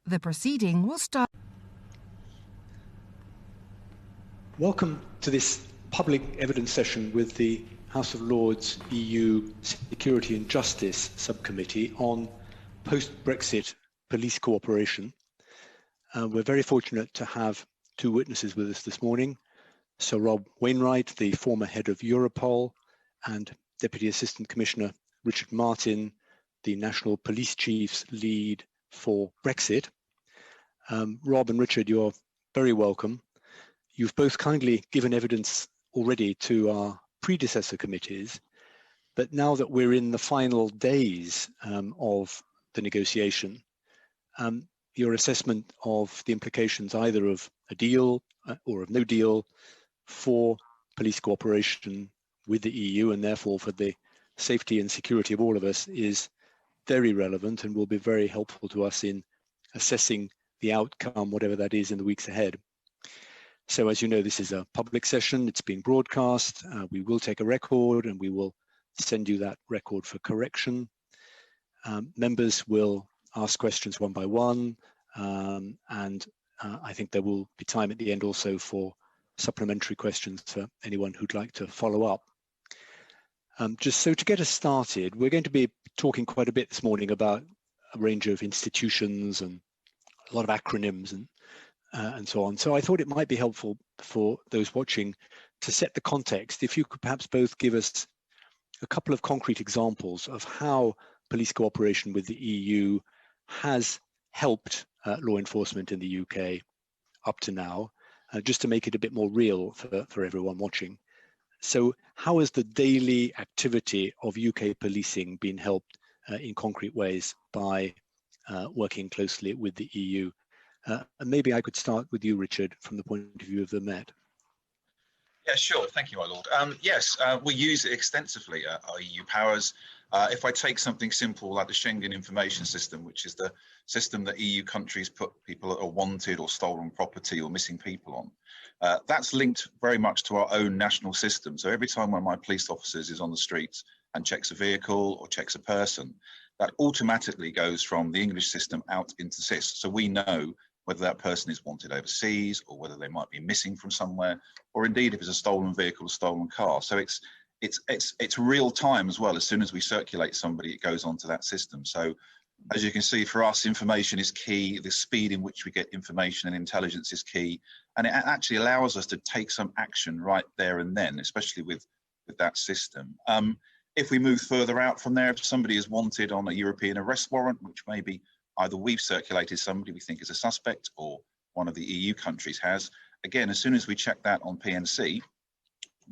The proceeding will start. Welcome to this public evidence session with the House of Lords EU Security and Justice Subcommittee on post-Brexit police cooperation. We're very fortunate to have two witnesses with us this morning. Sir Rob Wainwright, the former head of Europol, and Deputy Assistant Commissioner Richard Martin, the National Police Chief's lead for Brexit. Rob and Richard, you're very welcome. You've both kindly given evidence already to our predecessor committees, but now that we're in the final days of the negotiation, your assessment of the implications either of a deal or of no deal for police cooperation with the EU and therefore for the safety and security of all of us is very relevant and will be very helpful to us in assessing the outcome, whatever that is, in the weeks ahead. So as you know, this is a public session. It's being broadcast. We will take a record and we will send you that record for correction. Members will ask questions one by one, and I think there will be time at the end also for supplementary questions for anyone who'd like to follow up. Just so to get us started, we're going to be talking quite a bit this morning about a range of institutions and a lot of acronyms and so on. So I thought it might be helpful for those watching to set the context. If you could perhaps both give us a couple of concrete examples of how police cooperation with the EU has helped law enforcement in the UK up to now, just to make it a bit more real for everyone watching. So how has the daily activity of UK policing been helped in concrete ways by working closely with the EU? And maybe I could start with you, Richard, from the point of view of the Met. Yeah, sure. Thank you, my lord. Yes, we use it extensively at our EU powers. If I take something simple like the Schengen Information System, which is the system that EU countries put people that are wanted or stolen property or missing people on, that's linked very much to our own national system. So every time one of my police officers is on the streets and checks a vehicle or checks a person, that automatically goes from the English system out into SIS. So we know whether that person is wanted overseas or whether they might be missing from somewhere, or indeed if it's a stolen vehicle or stolen car. So it's real time as well. As soon as we circulate somebody, it goes onto that system. So as you can see, for us, information is key. The speed in which we get information and intelligence is key. And it actually allows us to take some action right there and then, especially with that system. If we move further out from there, if somebody is wanted on a European arrest warrant, which maybe either we've circulated somebody we think is a suspect or one of the EU countries has, again, as soon as we check that on PNC,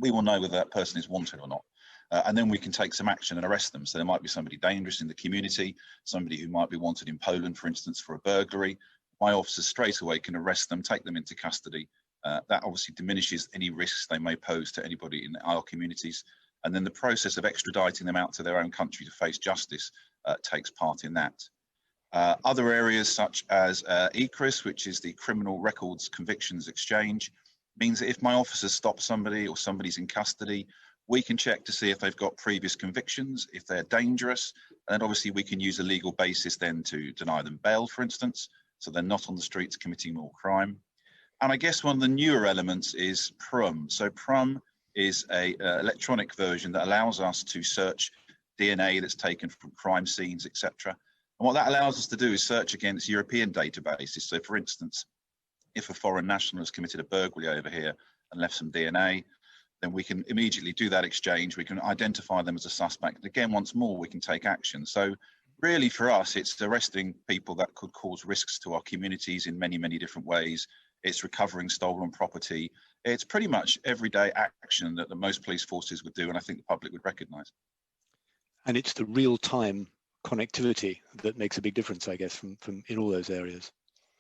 we will know whether that person is wanted or not. And then we can take some action and arrest them. So there might be somebody dangerous in the community, somebody who might be wanted in Poland, for instance, for a burglary. My officers straight away can arrest them, take them into custody. That obviously diminishes any risks they may pose to anybody in our communities. And then the process of extraditing them out to their own country to face justice takes part in that. Other areas such as ECRIS, which is the Criminal Records Convictions Exchange, means that if my officers stop somebody or somebody's in custody, we can check to see if they've got previous convictions, if they're dangerous, and obviously we can use a legal basis then to deny them bail, for instance, so they're not on the streets committing more crime. And I guess one of the newer elements is PRUM. So PRUM is a electronic version that allows us to search DNA that's taken from crime scenes, etc. And what that allows us to do is search against European databases. So for instance, if a foreign national has committed a burglary over here and left some DNA, then we can immediately do that exchange. We can identify them as a suspect. And again, once more, we can take action. So really for us, it's arresting people that could cause risks to our communities in many, many different ways. It's recovering stolen property. It's pretty much everyday action that the most police forces would do, and I think the public would recognise. And it's the real-time connectivity that makes a big difference, I guess, from in all those areas.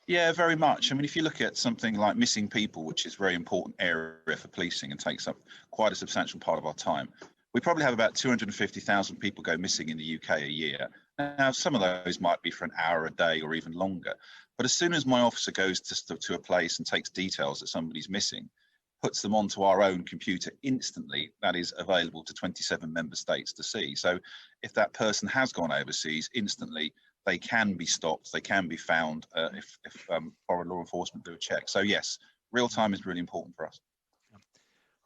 Yeah, very much. I mean, if you look at something like missing people, which is a very important area for policing and takes up quite a substantial part of our time, we probably have about 250,000 people go missing in the UK a year. Now, some of those might be for an hour a day or even longer. But as soon as my officer goes to a place and takes details that somebody's missing, puts them onto our own computer instantly, that is available to 27 member states to see. So if that person has gone overseas, instantly they can be stopped, they can be found if foreign law enforcement do a check. So yes, real time is really important for us.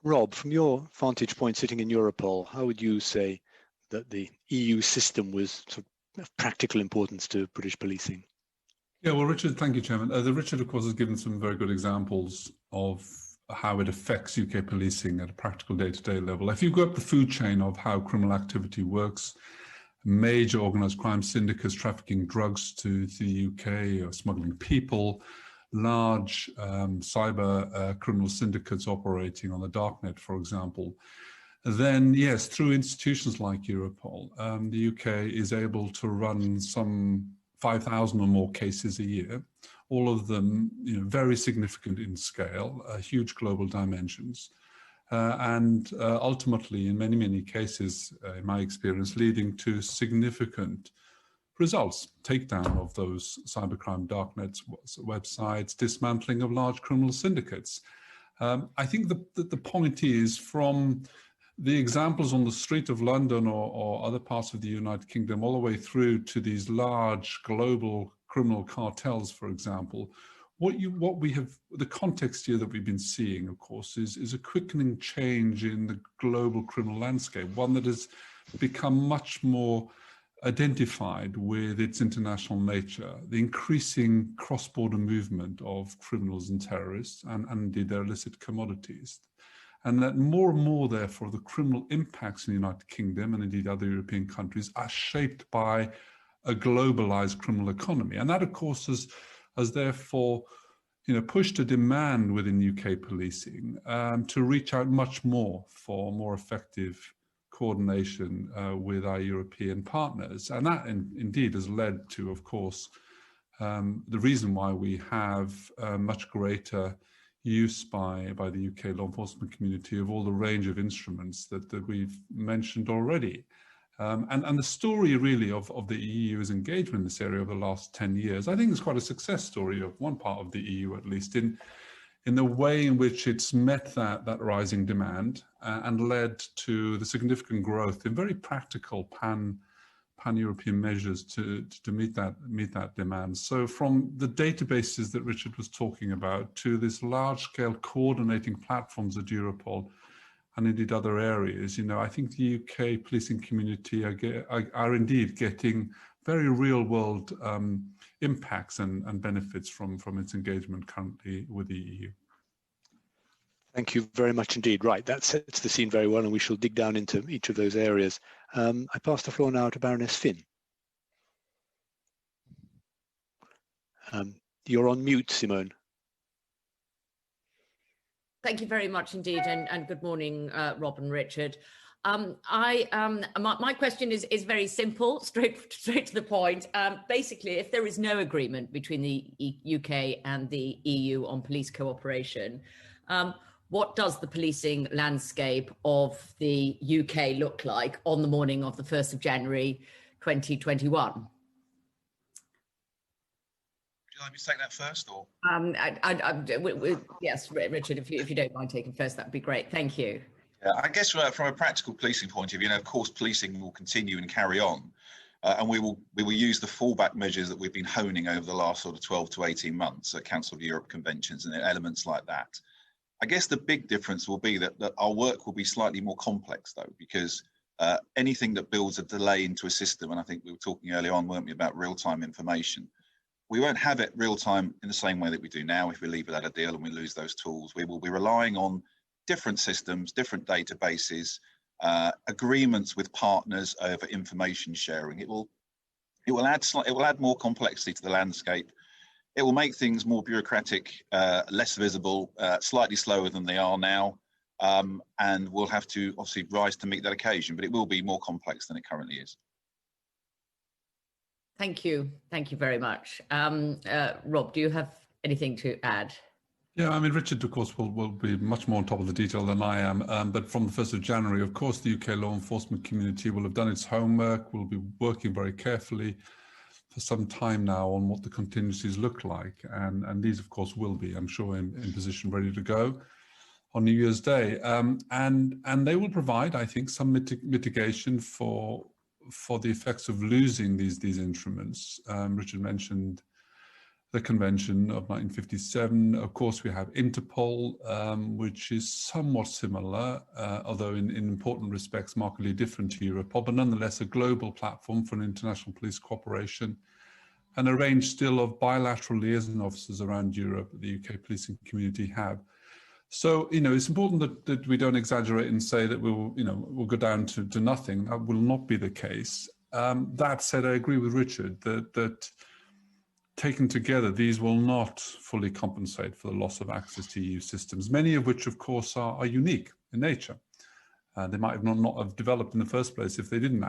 Rob, from your vantage point sitting in Europol, how would you say that the EU system was sort of practical importance to British policing? Yeah, well, Richard, thank you, Chairman. Richard, of course, has given some very good examples of how it affects UK policing at a practical day-to-day level. If you go up the food chain of how criminal activity works, major organised crime syndicates trafficking drugs to the UK or smuggling people, large cyber criminal syndicates operating on the darknet, for example, then yes, through institutions like Europol, the UK is able to run some 5,000 or more cases a year, all of them very significant in scale, huge global dimensions, and ultimately, in many, many cases, in my experience, leading to significant results, takedown of those cybercrime darknets, websites, dismantling of large criminal syndicates. I think the point is, from the examples on the street of London or other parts of the United Kingdom, all the way through to these large global criminal cartels, for example, the context here that we've been seeing, of course, is a quickening change in the global criminal landscape, one that has become much more identified with its international nature, the increasing cross-border movement of criminals and terrorists, and indeed their illicit commodities. And that more and more, therefore, the criminal impacts in the United Kingdom and indeed other European countries are shaped by a globalized criminal economy. And that, of course, has therefore pushed a demand within UK policing to reach out much more for more effective coordination with our European partners. And that indeed has led to, of course, the reason why we have much greater use by the UK law enforcement community of all the range of instruments that we've mentioned already. And the story really of the EU's engagement in this area over the last 10 years, I think is quite a success story of one part of the EU, at least, in the way in which it's met that rising demand and led to the significant growth in very practical pan-European measures to meet that demand. So from the databases that Richard was talking about to this large-scale coordinating platforms at Europol and indeed other areas, I think the UK policing community are indeed getting very real-world impacts and benefits from its engagement currently with the EU. Thank you very much indeed. Right, that sets the scene very well, and we shall dig down into each of those areas. I pass the floor now to Baroness Finn. You're on mute, Simone. Thank you very much indeed, and good morning, Rob and Richard. My question is very simple, straight to the point. Basically, if there is no agreement between the UK and the EU on police cooperation, what does the policing landscape of the UK look like on the morning of the 1st of January 2021? Would you like me to take that first, or? Yes, Richard, if you don't mind taking first, that'd be great. Thank you. Yeah, I guess from a practical policing point of view, of course, policing will continue and carry on, and we will use the fallback measures that we've been honing over the last sort of 12 to 18 months, Council of Europe conventions and elements like that. I guess the big difference will be that our work will be slightly more complex, though, because anything that builds a delay into a system, and I think we were talking earlier on, weren't we, about real-time information, we won't have it real-time in the same way that we do now if we leave without a deal and we lose those tools. We will be relying on different systems, different databases, agreements with partners over information sharing. It will add more complexity to the landscape. It will make things more bureaucratic, less visible, slightly slower than they are now, and we'll have to obviously rise to meet that occasion, but it will be more complex than it currently is. Thank you very much. Rob, do you have anything to add? Yeah, I mean, Richard, of course, will be much more on top of the detail than I am, but from the 1st of January, of course, the UK law enforcement community will have done its homework, will be working very carefully for some time now on what the contingencies look like. And these, of course, will be, I'm sure, in position ready to go on New Year's Day. And they will provide, I think, some mitigation for for the effects of losing these instruments. Richard mentioned the Convention of 1957. Of course, we have Interpol, which is somewhat similar, although in important respects markedly different to Europol, but nonetheless a global platform for an international police cooperation, and a range still of bilateral liaison officers around Europe that the UK policing community have. So, it's important that we don't exaggerate and say that we'll go down to nothing. That will not be the case. That said, I agree with Richard that taken together, these will not fully compensate for the loss of access to EU systems, many of which, of course, are unique in nature. They might have not have developed in the first place if they didn't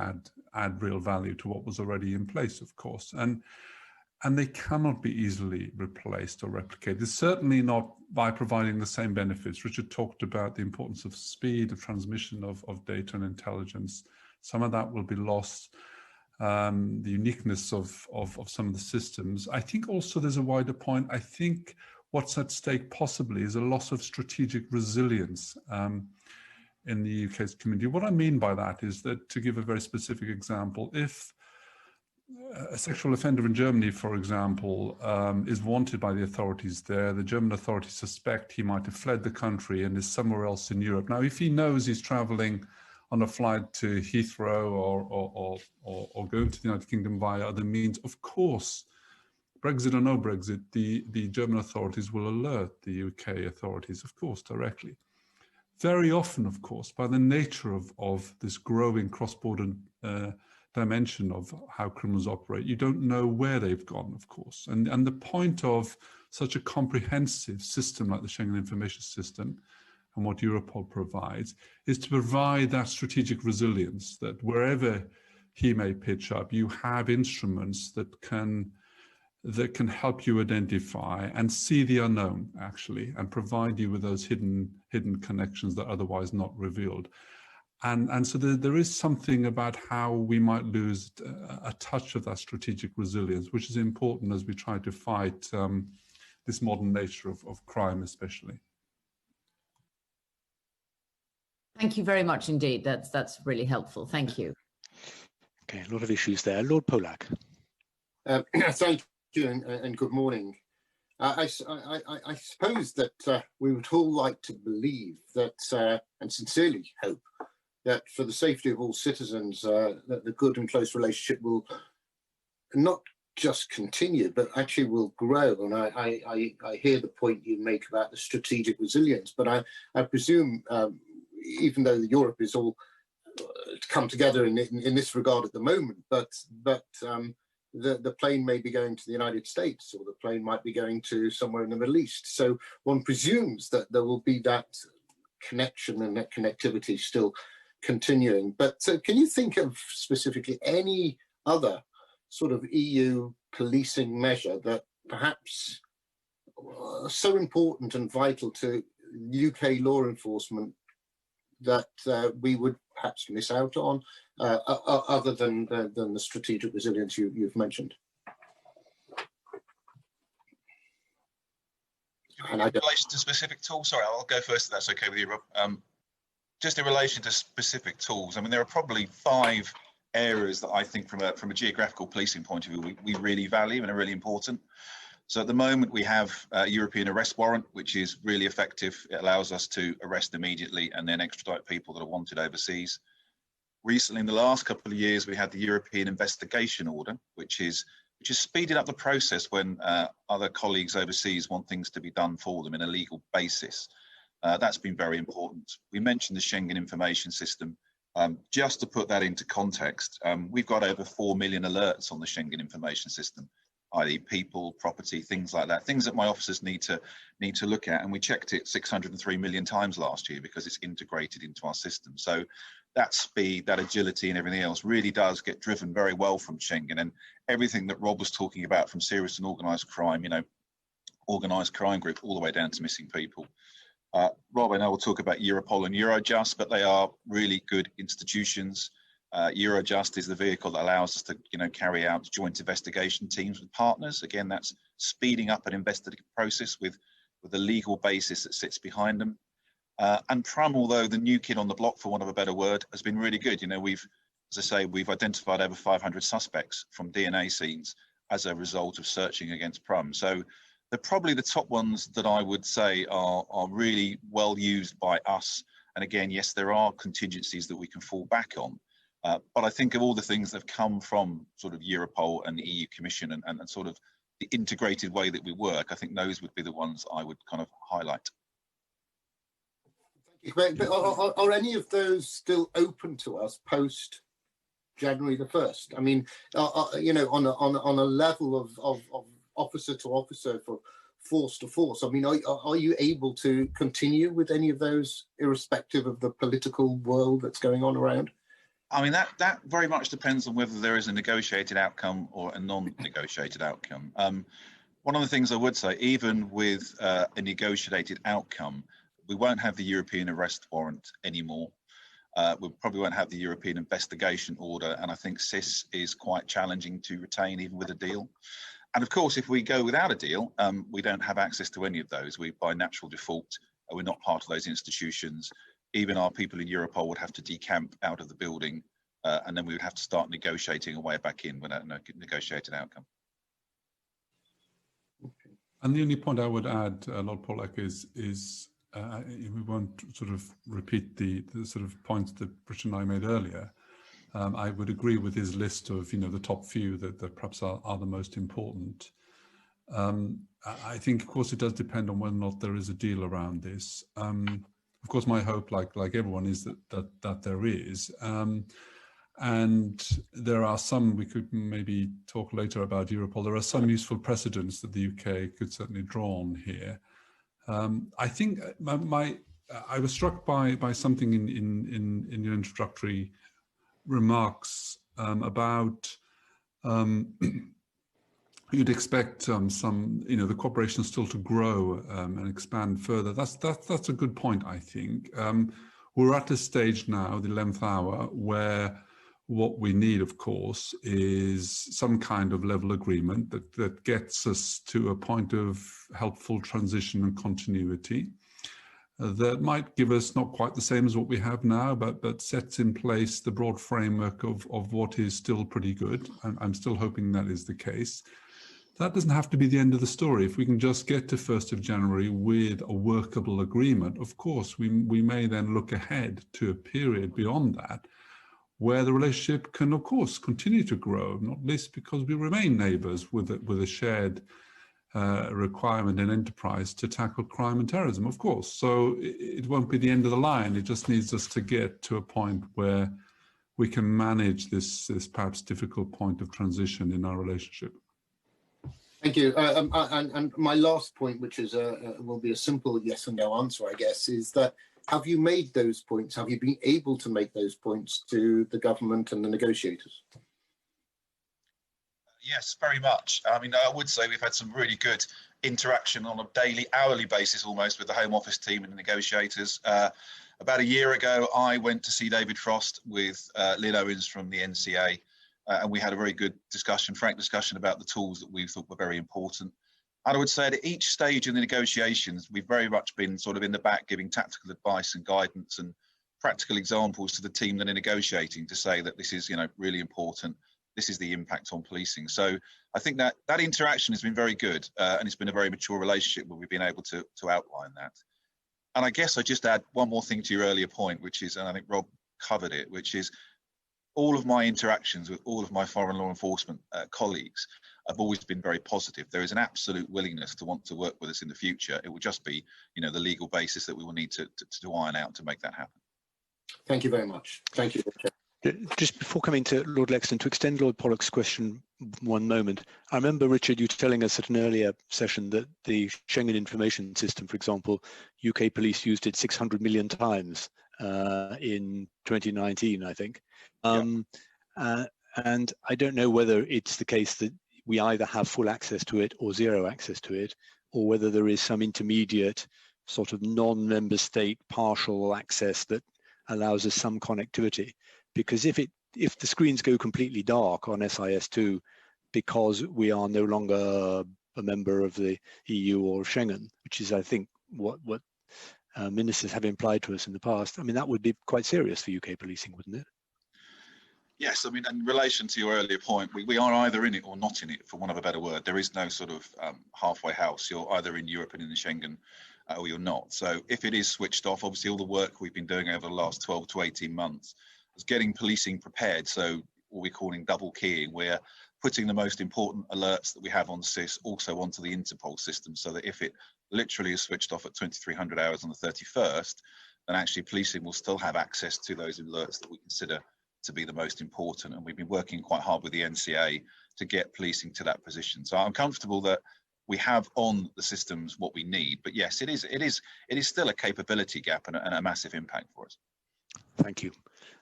add real value to what was already in place, of course. And they cannot be easily replaced or replicated, certainly not by providing the same benefits. Richard talked about the importance of speed, of transmission of data and intelligence. Some of that will be lost. The uniqueness of some of the systems. I think also there's a wider point. I think what's at stake possibly is a loss of strategic resilience in the UK's community. What I mean by that is that, to give a very specific example, if a sexual offender in Germany, for example, is wanted by the authorities there, the German authorities suspect he might have fled the country and is somewhere else in Europe. Now, if he knows he's traveling on a flight to Heathrow or going to the United Kingdom via other means, of course, Brexit or no Brexit, the German authorities will alert the UK authorities, of course, directly. Very often, of course, by the nature of this growing cross-border dimension of how criminals operate, you don't know where they've gone, of course. And the point of such a comprehensive system like the Schengen Information System and what Europol provides is to provide that strategic resilience, that wherever he may pitch up, you have instruments that can help you identify and see the unknown, actually, and provide you with those hidden connections that are otherwise not revealed. And so there is something about how we might lose a touch of that strategic resilience, which is important as we try to fight this modern nature of crime, especially. Thank you very much indeed. That's really helpful. Thank you. Okay, a lot of issues there. Lord Polak. Thank you and good morning. I suppose that we would all like to believe that, and sincerely hope, that for the safety of all citizens, that the good and close relationship will not just continue, but actually will grow. And I hear the point you make about the strategic resilience, but I presume, even though Europe is all come together in this regard at the moment, but the plane may be going to the United States, or the plane might be going to somewhere in the Middle East. So one presumes that there will be that connection and that connectivity still continuing. But can you think of specifically any other sort of EU policing measure that perhaps so important and vital to UK law enforcement that we would perhaps miss out on, other than the strategic resilience you've mentioned? In relation to specific tools, sorry, I'll go first if that's okay with you, Rob. Just in relation to specific tools, I mean, there are probably 5 areas that I think from a geographical policing point of view we really value and are really important. So at the moment we have a European arrest warrant, which is really effective. It allows us to arrest immediately and then extradite people that are wanted overseas. Recently, in the last couple of years, we had the European investigation order, which is speeding up the process when other colleagues overseas want things to be done for them in a legal basis. That's been very important. We mentioned the Schengen Information System. Just to put that into context, we've got over 4 million alerts on the Schengen Information System, i.e. people, property, things like that, things that my officers need to look at. And we checked it 603 million times last year because it's integrated into our system. So that speed, that agility and everything else really does get driven very well from Schengen. And everything that Rob was talking about, from serious and organised crime, organised crime group, all the way down to missing people. Rob and I will talk about Europol and Eurojust, but they are really good institutions. Eurojust is the vehicle that allows us to, carry out joint investigation teams with partners. Again, that's speeding up an investigative process with a legal basis that sits behind them. And PRUM, although the new kid on the block, for want of a better word, has been really good. We've As I say, we've identified over 500 suspects from DNA scenes as a result of searching against Prum. So they're probably the top ones that I would say are really well used by us. And again, yes, there are contingencies that we can fall back on. But I think of all the things that have come from sort of Europol and the EU Commission and sort of the integrated way that we work, I think those would be the ones I would kind of highlight. Thank you. But are any of those still open to us post January the 1st? I mean, you know, on a level of officer to officer, for force to force, I mean, are you able to continue with any of those irrespective of the political world that's going on around? I mean, that very much depends on whether there is a negotiated outcome or a non-negotiated outcome. One of the things I would say, even with a negotiated outcome, we won't have the European arrest warrant anymore. We probably won't have the European investigation order, and I think SIS is quite challenging to retain even with a deal. And of course, if we go without a deal, we don't have access to any of those. We, by natural default, we're not part of those institutions. Even our people in Europol would have to decamp out of the building, and then we would have to start negotiating a way back in without a negotiated outcome. And the only point I would add, Lord Pollack, is we won't sort of repeat the sort of points that Richard and I made earlier. I would agree with his list of, you know, the top few that perhaps are the most important. I think, of course, it does depend on whether or not there is a deal around this. Of course, my hope, like everyone, is that there is. And there are some, we could maybe talk later about Europol, there are some useful precedents that the UK could certainly draw on here. I think I was struck by something in your introductory remarks about you'd expect some, you know, the cooperation still to grow and expand further. That's a good point, I think. We're at a stage now, the 11th hour, where what we need, of course, is some kind of level agreement that gets us to a point of helpful transition and continuity. That might give us not quite the same as what we have now, but sets in place the broad framework of what is still pretty good. I'm still hoping that is the case. That doesn't have to be the end of the story. If we can just get to 1st of January with a workable agreement, of course, we may then look ahead to a period beyond that, where the relationship can, of course, continue to grow, not least because we remain neighbours with a shared requirement and enterprise to tackle crime and terrorism, of course. So it won't be the end of the line. It just needs us to get to a point where we can manage this perhaps difficult point of transition in our relationship. Thank you. And my last point, which is will be a simple yes or no answer, I guess, is that have you made those points? Have you been able to make those points to the government and the negotiators? Yes, very much. I mean, I would say we've had some really good interaction on a daily, hourly basis almost with the Home Office team and the negotiators. About a year ago, I went to see David Frost with Lynn Owens from the NCA, and we had a very good discussion, frank discussion about the tools that we thought were very important. And I would say at each stage in the negotiations, we've very much been sort of in the back giving tactical advice and guidance and practical examples to the team that are negotiating to say that this is, you know, really important. This is the impact on policing. So I think that interaction has been very good, and it's been a very mature relationship where we've been able to outline that. And I guess I just add one more thing to your earlier point, which is, and I think Rob covered it, which is all of my interactions with all of my foreign law enforcement colleagues have always been very positive. There is an absolute willingness to want to work with us in the future. It will just be, you know, the legal basis that we will need to iron out to make that happen. Thank you very much. Thank you, Richard. Just before coming to Lord Lexton, to extend Lord Pollack's question one moment, I remember, Richard, you telling us at an earlier session that the Schengen Information System, for example, UK police used it 600 million times in 2019, I think. And I don't know whether it's the case that we either have full access to it or zero access to it, or whether there is some intermediate sort of non-member state partial access that allows us some connectivity. Because if the screens go completely dark on SIS2 because we are no longer a member of the EU or Schengen, which is, I think, what ministers have implied to us in the past, I mean, that would be quite serious for UK policing, wouldn't it? Yes, I mean, in relation to your earlier point, we are either in it or not in it, for want of a better word. There is no sort of halfway house. You're either in Europe and in Schengen, or you're not. So if it is switched off, obviously all the work we've been doing over the last 12 to 18 months is getting policing prepared. So what we're calling double keying, we're putting the most important alerts that we have on SIS also onto the Interpol system, so that if it literally is switched off at 2300 hours on the 31st, then actually policing will still have access to those alerts that we consider to be the most important. And we've been working quite hard with the NCA to get policing to that position. So I'm comfortable that we have on the systems what we need. But yes, it is still a capability gap and a massive impact for us. Thank you.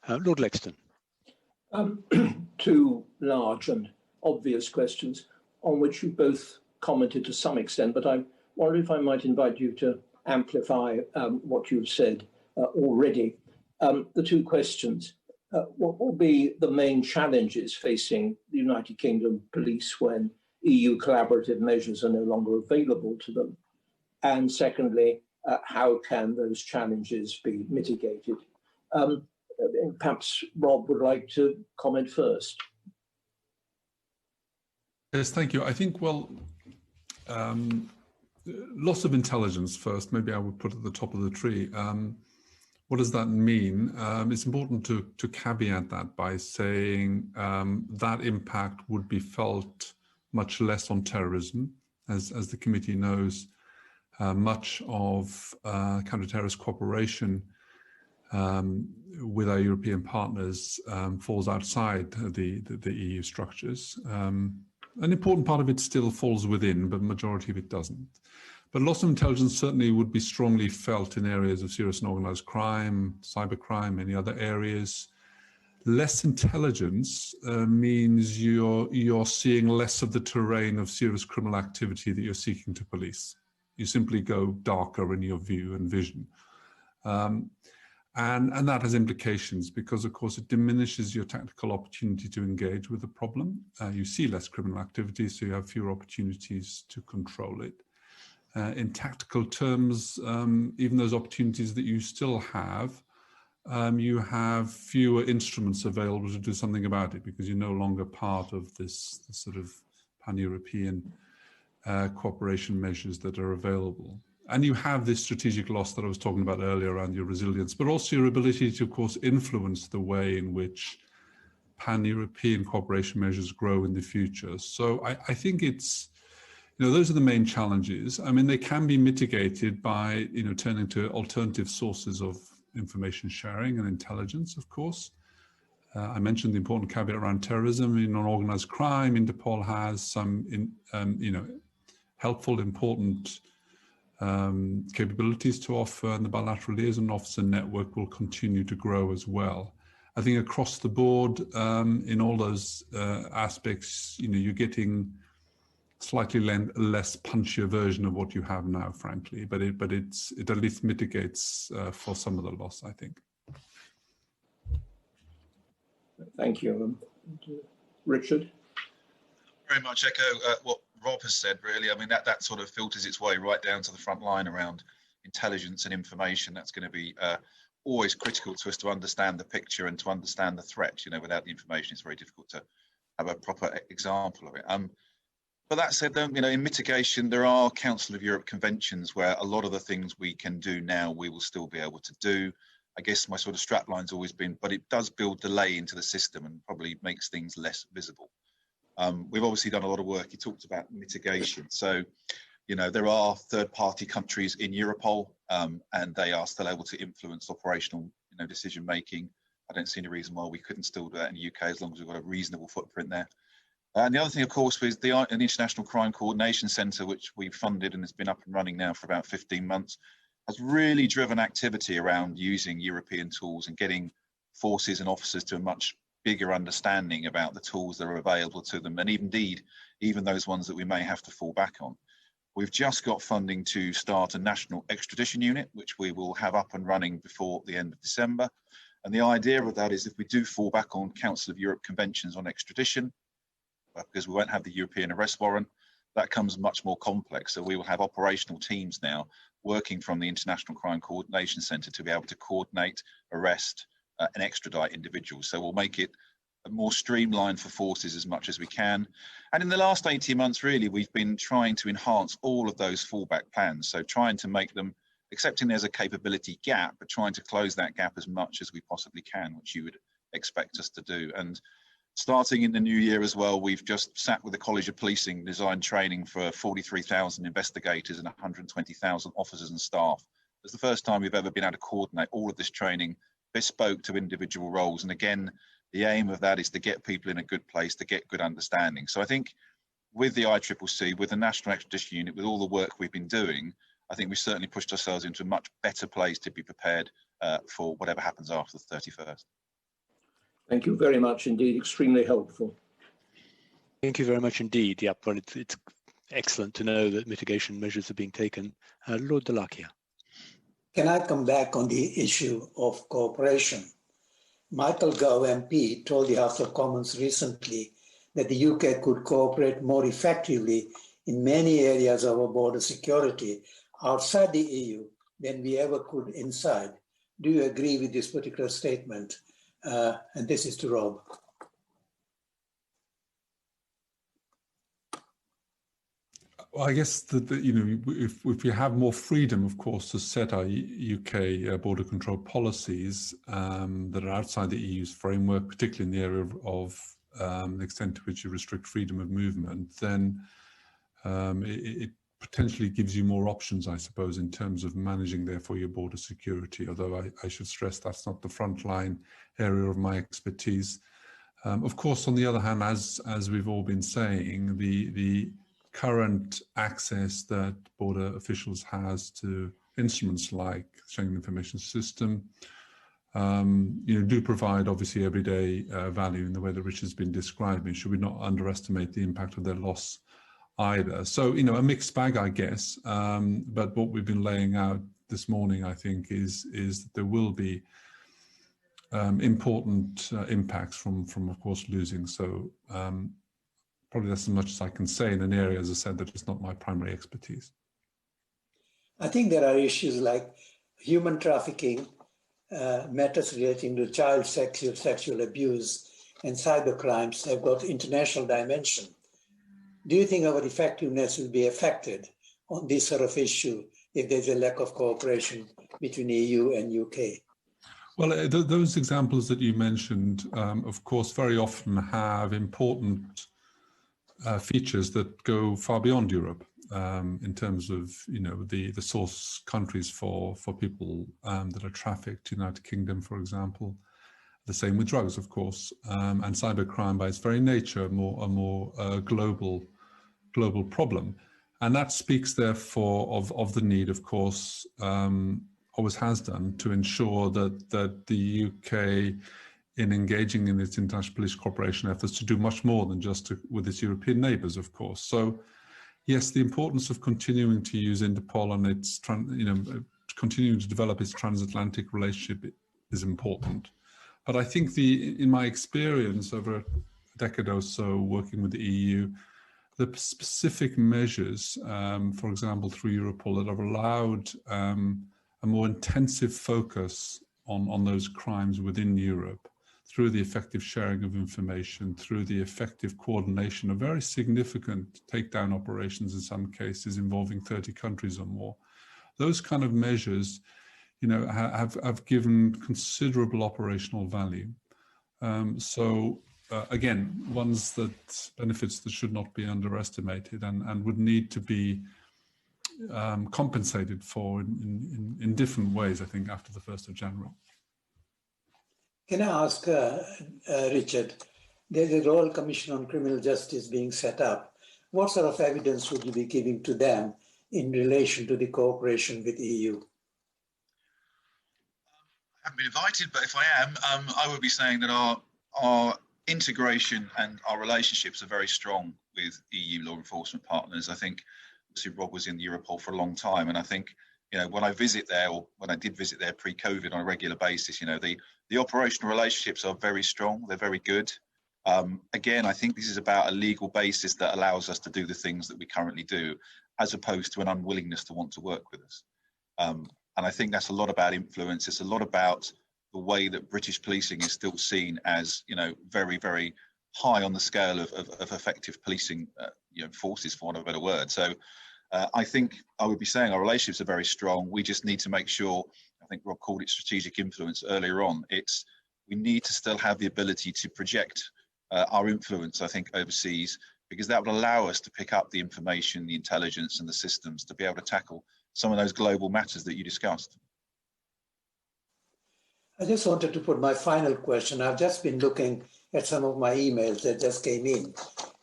Lord Lexton. Two large and obvious questions on which you both commented to some extent, but I wonder if I might invite you to amplify what you've said already. The two questions. What will be the main challenges facing the United Kingdom police when EU collaborative measures are no longer available to them? And secondly, how can those challenges be mitigated? Perhaps Rob would like to comment first. Yes, thank you. I think, well, loss of intelligence first, maybe I would put at the top of the tree. What does that mean? It's important to caveat that by saying that impact would be felt much less on terrorism. As the committee knows, much of counter-terrorist cooperation with our European partners falls outside the EU structures. An important part of it still falls within, but the majority of it doesn't. But loss of intelligence certainly would be strongly felt in areas of serious and organized crime, cybercrime, any other areas. Less intelligence means you're seeing less of the terrain of serious criminal activity that you're seeking to police. You simply go darker in your view and vision. And that has implications because, of course, it diminishes your tactical opportunity to engage with the problem. You see less criminal activity, so you have fewer opportunities to control it. In tactical terms, even those opportunities that you still have, you have fewer instruments available to do something about it because you're no longer part of this sort of pan-European cooperation measures that are available. And you have this strategic loss that I was talking about earlier around your resilience, but also your ability to, of course, influence the way in which pan-European cooperation measures grow in the future. So I think it's, those are the main challenges. I mean, they can be mitigated by, turning to alternative sources of information sharing and intelligence, of course. I mentioned the important caveat around terrorism. In organized crime, Interpol has some, helpful, important capabilities to offer, and the bilateral liaison officer network will continue to grow as well. I think across the board, in all those aspects, you're getting slightly less punchier version of what you have now, frankly, but it at least mitigates for some of the loss, I think. Thank you. Richard? Very much echo what Rob has said, really. I mean, that sort of filters its way right down to the front line around intelligence and information. That's going to be always critical to us to understand the picture and to understand the threat. Without the information, it's very difficult to have a proper example of it. But that said, though, in mitigation, there are Council of Europe conventions where a lot of the things we can do now, we will still be able to do. I guess my sort of strapline's always been, but it does build delay into the system and probably makes things less visible. We've obviously done a lot of work. He talked about mitigation. So, there are third-party countries in Europol, and they are still able to influence operational, decision-making. I don't see any reason why we couldn't still do that in the UK as long as we've got a reasonable footprint there. And the other thing, of course, was the International Crime Coordination Centre, which we've funded and has been up and running now for about 15 months, has really driven activity around using European tools and getting forces and officers to a much bigger understanding about the tools that are available to them, and indeed, even those ones that we may have to fall back on. We've just got funding to start a national extradition unit, which we will have up and running before the end of December. And the idea of that is if we do fall back on Council of Europe conventions on extradition, because we won't have the European arrest warrant, that comes much more complex. So we will have operational teams now working from the International Crime Coordination Centre to be able to coordinate, arrest and extradite individuals. So we'll make it more streamlined for forces as much as we can. And in the last 18 months, really, we've been trying to enhance all of those fallback plans. So trying to make them, accepting there's a capability gap, but trying to close that gap as much as we possibly can, which you would expect us to do. And starting in the new year as well, we've just sat with the College of Policing, designed training for 43,000 investigators and 120,000 officers and staff. It's the first time we've ever been able to coordinate all of this training bespoke to individual roles. And again, the aim of that is to get people in a good place, to get good understanding. So I think with the ICCC, with the National Extradition Unit, with all the work we've been doing, I think we've certainly pushed ourselves into a much better place to be prepared for whatever happens after the 31st. Thank you very much indeed, extremely helpful. Thank you very much indeed. Yeah, well, it's excellent to know that mitigation measures are being taken. Lord Delakia. Can I come back on the issue of cooperation? Michael Gove MP told the House of Commons recently that the UK could cooperate more effectively in many areas of our border security outside the EU than we ever could inside. Do you agree with this particular statement? And this is to Rob. Well, I guess that if we have more freedom, of course, to set our UK border control policies that are outside the EU's framework, particularly in the area of the extent to which you restrict freedom of movement, then it potentially gives you more options, I suppose, in terms of managing, therefore, your border security. Although I should stress that's not the frontline area of my expertise. Of course, on the other hand, as we've all been saying, the current access that border officials has to instruments like Schengen Information System, do provide obviously everyday value in the way that Richard's been describing. Should we not underestimate the impact of their loss either? So, a mixed bag, I guess. But what we've been laying out this morning, I think, is that there will be important impacts from, of course, losing. So probably that's as much as I can say in an area, as I said, that is not my primary expertise. I think there are issues like human trafficking, matters relating to child sexual abuse, and cyber crimes have got international dimension. Do you think our effectiveness will be affected on this sort of issue if there's a lack of cooperation between EU and UK? Well, those examples that you mentioned, of course, very often have important features that go far beyond Europe in terms of, the source countries for people that are trafficked, United Kingdom, for example. The same with drugs, of course, and cybercrime by its very nature, a more global problem. And that speaks therefore of the need, of course, always has done, to ensure that the UK, in engaging in its international police cooperation efforts, to do much more than just with its European neighbours, of course. So, yes, the importance of continuing to use Interpol and its, continuing to develop its transatlantic relationship is important. But I think in my experience over a decade or so working with the EU, the specific measures, for example, through Europol, that have allowed a more intensive focus on those crimes within Europe, through the effective sharing of information, through the effective coordination of very significant takedown operations, in some cases involving 30 countries or more. Those kind of measures, have given considerable operational value. Again, benefits that should not be underestimated and would need to be compensated for in different ways, I think, after the 1st of January. Can I ask, Richard, there's a Royal Commission on Criminal Justice being set up. What sort of evidence would you be giving to them in relation to the cooperation with the EU? I haven't been invited, but if I am, I would be saying that our integration and our relationships are very strong with EU law enforcement partners. I think obviously Rob was in Europol for a long time, and I think when I visit there, or when I did visit there pre-COVID on a regular basis, the operational relationships are very strong. They're very good. Again, I think this is about a legal basis that allows us to do the things that we currently do, as opposed to an unwillingness to want to work with us. And I think that's a lot about influence. It's a lot about the way that British policing is still seen as, you know, very, very high on the scale of effective policing, you know, forces, for want of a better word. So I think I would be saying our relationships are very strong. We just need to make sure, I think Rob called it strategic influence earlier on, we need to still have the ability to project our influence, I think, overseas, because that would allow us to pick up the information, the intelligence and the systems to be able to tackle some of those global matters that you discussed. I just wanted to put my final question. I've just been looking at some of my emails that just came in,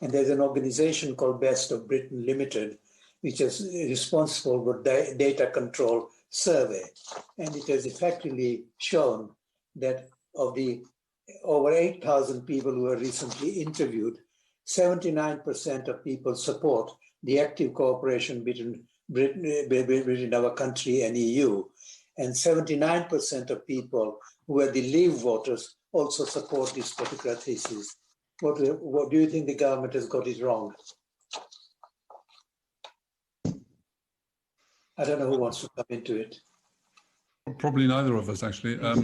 and there's an organization called Best of Britain Limited, which is responsible for data control survey. And it has effectively shown that of the over 8,000 people who were recently interviewed, 79% of people support the active cooperation between our country and EU. And 79% of people who are the leave voters also support this particular thesis. What do you think the government has got it wrong? I don't know who wants to come into it. Probably neither of us, actually. I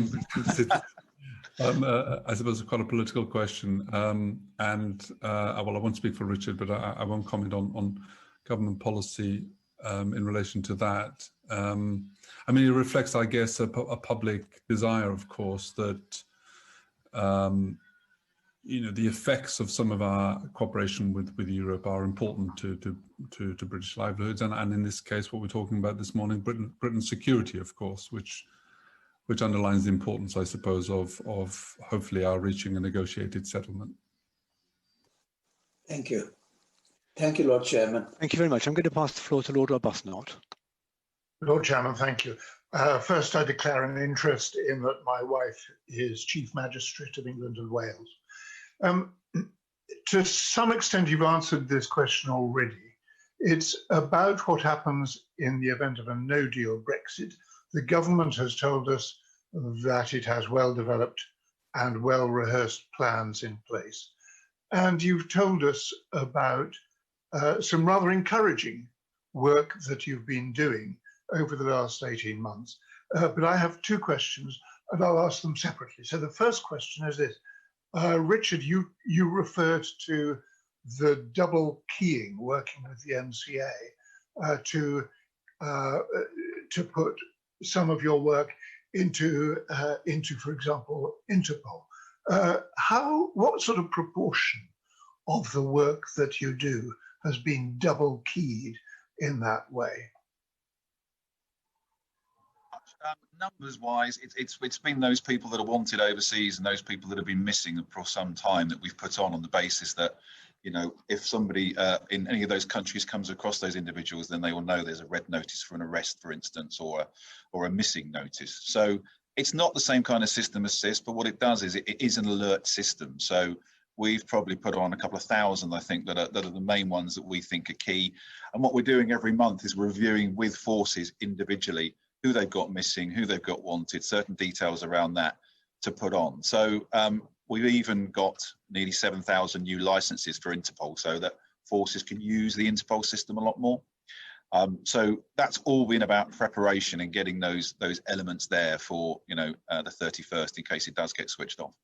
suppose it's quite a political question. Well, I won't speak for Richard, but I won't comment on government policy in relation to that. I mean, it reflects, I guess, a public desire, of course, that you know, the effects of some of our cooperation with Europe are important to British livelihoods, and in this case, what we're talking about this morning, Britain's security, of course, which underlines the importance, I suppose, of hopefully our reaching a negotiated settlement. Thank you. Thank you, Lord Chairman. Thank you very much. I'm going to pass the floor to Lord Arbuthnot. Lord Chairman, thank you. First, I declare an interest in that my wife is Chief Magistrate of England and Wales. To some extent, you've answered this question already. It's about what happens in the event of a no-deal Brexit. The government has told us that it has well-developed and well-rehearsed plans in place. And you've told us about some rather encouraging work that you've been doing over the last 18 months. But I have two questions, and I'll ask them separately. So the first question is this. Richard, you referred to the double keying working with the NCA to put some of your work into, for example, Interpol. What sort of proportion of the work that you do has been double keyed in that way? Numbers-wise, it's been those people that are wanted overseas and those people that have been missing for some time that we've put on the basis that, you know, if somebody in any of those countries comes across those individuals, then they will know there's a red notice for an arrest, for instance, or a missing notice. So it's not the same kind of system as SIS, but what it does is it is an alert system. So we've probably put on a couple of thousand, I think, that are the main ones that we think are key. And what we're doing every month is reviewing with forces individually who they've got missing, who they've got wanted, certain details around that to put on. So we've even got nearly 7,000 new licenses for Interpol so that forces can use the Interpol system a lot more. So that's all been about preparation and getting those elements there for, you know, the 31st in case it does get switched off.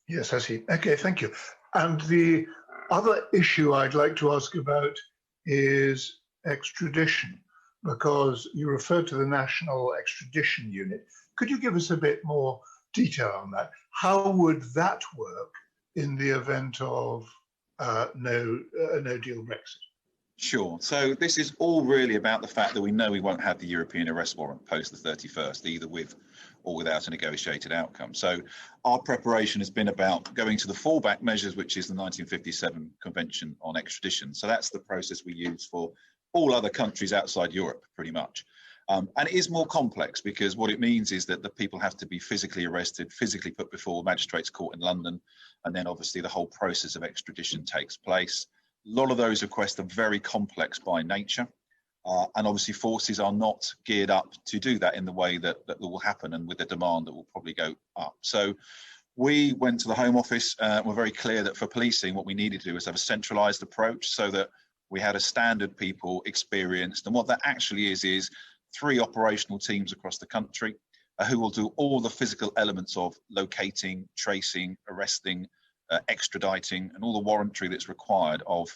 Yes, I see. Okay, thank you. And the other issue I'd like to ask about is extradition, because you referred to the National Extradition Unit. Could you give us a bit more detail on that? How would that work in the event of no deal Brexit? Sure. So this is all really about the fact that we know we won't have the European arrest warrant post the 31st, either with or without a negotiated outcome. So our preparation has been about going to the fallback measures, which is the 1957 Convention on Extradition. So that's the process we use for all other countries outside Europe, pretty much. And it is more complex because what it means is that the people have to be physically arrested, physically put before magistrates' court in London, and then obviously the whole process of extradition takes place. A lot of those requests are very complex by nature, and obviously forces are not geared up to do that in the way that will happen and with the demand that will probably go up. So we went to the Home Office, we're very clear that for policing what we needed to do was have a centralised approach so that we had a standard people experienced, and what that actually is 3 operational teams across the country who will do all the physical elements of locating, tracing, arresting, extraditing, and all the warrantry that's required of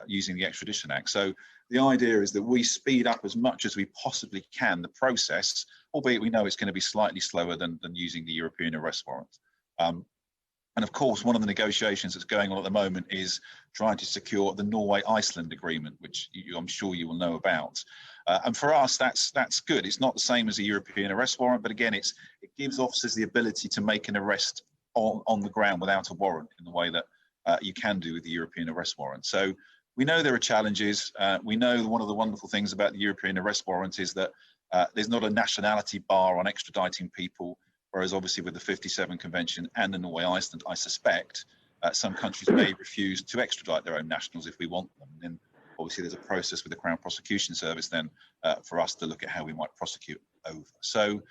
using the Extradition Act. So the idea is that we speed up as much as we possibly can the process, albeit we know it's going to be slightly slower than using the European arrest warrant. And of course, one of the negotiations that's going on at the moment is trying to secure the Norway-Iceland agreement, which I'm sure you will know about. And for us, that's good. It's not the same as a European arrest warrant, but again, it gives officers the ability to make an arrest on the ground without a warrant in the way that you can do with the European arrest warrant. So we know there are challenges. We know one of the wonderful things about the European arrest warrant is that there's not a nationality bar on extraditing people, whereas obviously with the 57 Convention and the Norway-Iceland, I suspect some countries may refuse to extradite their own nationals if we want them. And then obviously there's a process with the Crown Prosecution Service then for us to look at how we might prosecute over. So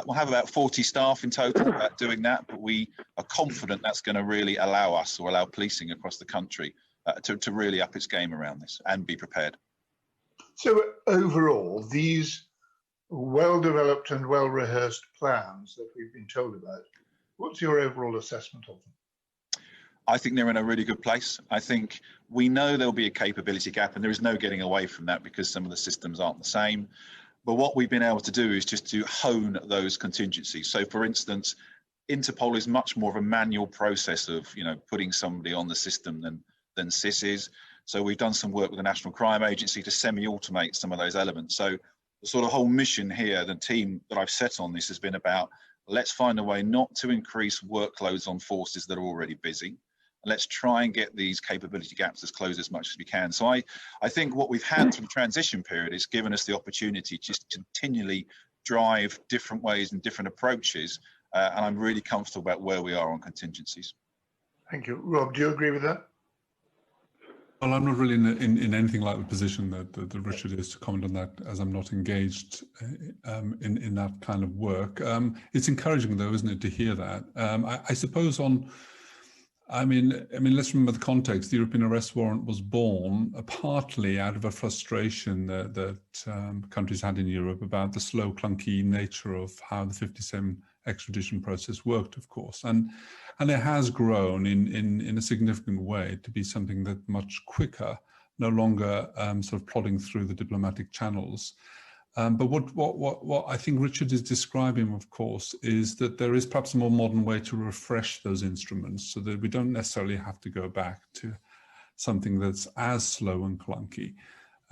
we'll have about 40 staff in total doing that, but we are confident that's going to really allow us, or allow policing across the country to really up its game around this and be prepared. So overall, these well-developed and well-rehearsed plans that we've been told about, what's your overall assessment of them? I think they're in a really good place. I think we know there'll be a capability gap, and there is no getting away from that because some of the systems aren't the same. But what we've been able to do is just to hone those contingencies. So for instance, Interpol is much more of a manual process of, putting somebody on the system than SIS is. So we've done some work with the National Crime Agency to semi-automate some of those elements. So the sort of whole mission here, the team that I've set on this, has been about, let's find a way not to increase workloads on forces that are already busy. Let's try and get these capability gaps as close as much as we can. So I think what we've had through the transition period is given us the opportunity to just continually drive different ways and different approaches. And I'm really comfortable about where we are on contingencies. Thank you. Rob, do you agree with that? Well, I'm not really in anything like the position that Richard is to comment on that, as I'm not engaged in that kind of work. It's encouraging, though, isn't it, to hear that? I suppose I mean, let's remember the context. The European arrest warrant was born partly out of a frustration that countries had in Europe about the slow, clunky nature of how the 57 extradition process worked, of course, and it has grown in a significant way to be something that much quicker, no longer sort of plodding through the diplomatic channels. But what I think Richard is describing, of course, is that there is perhaps a more modern way to refresh those instruments so that we don't necessarily have to go back to something that's as slow and clunky.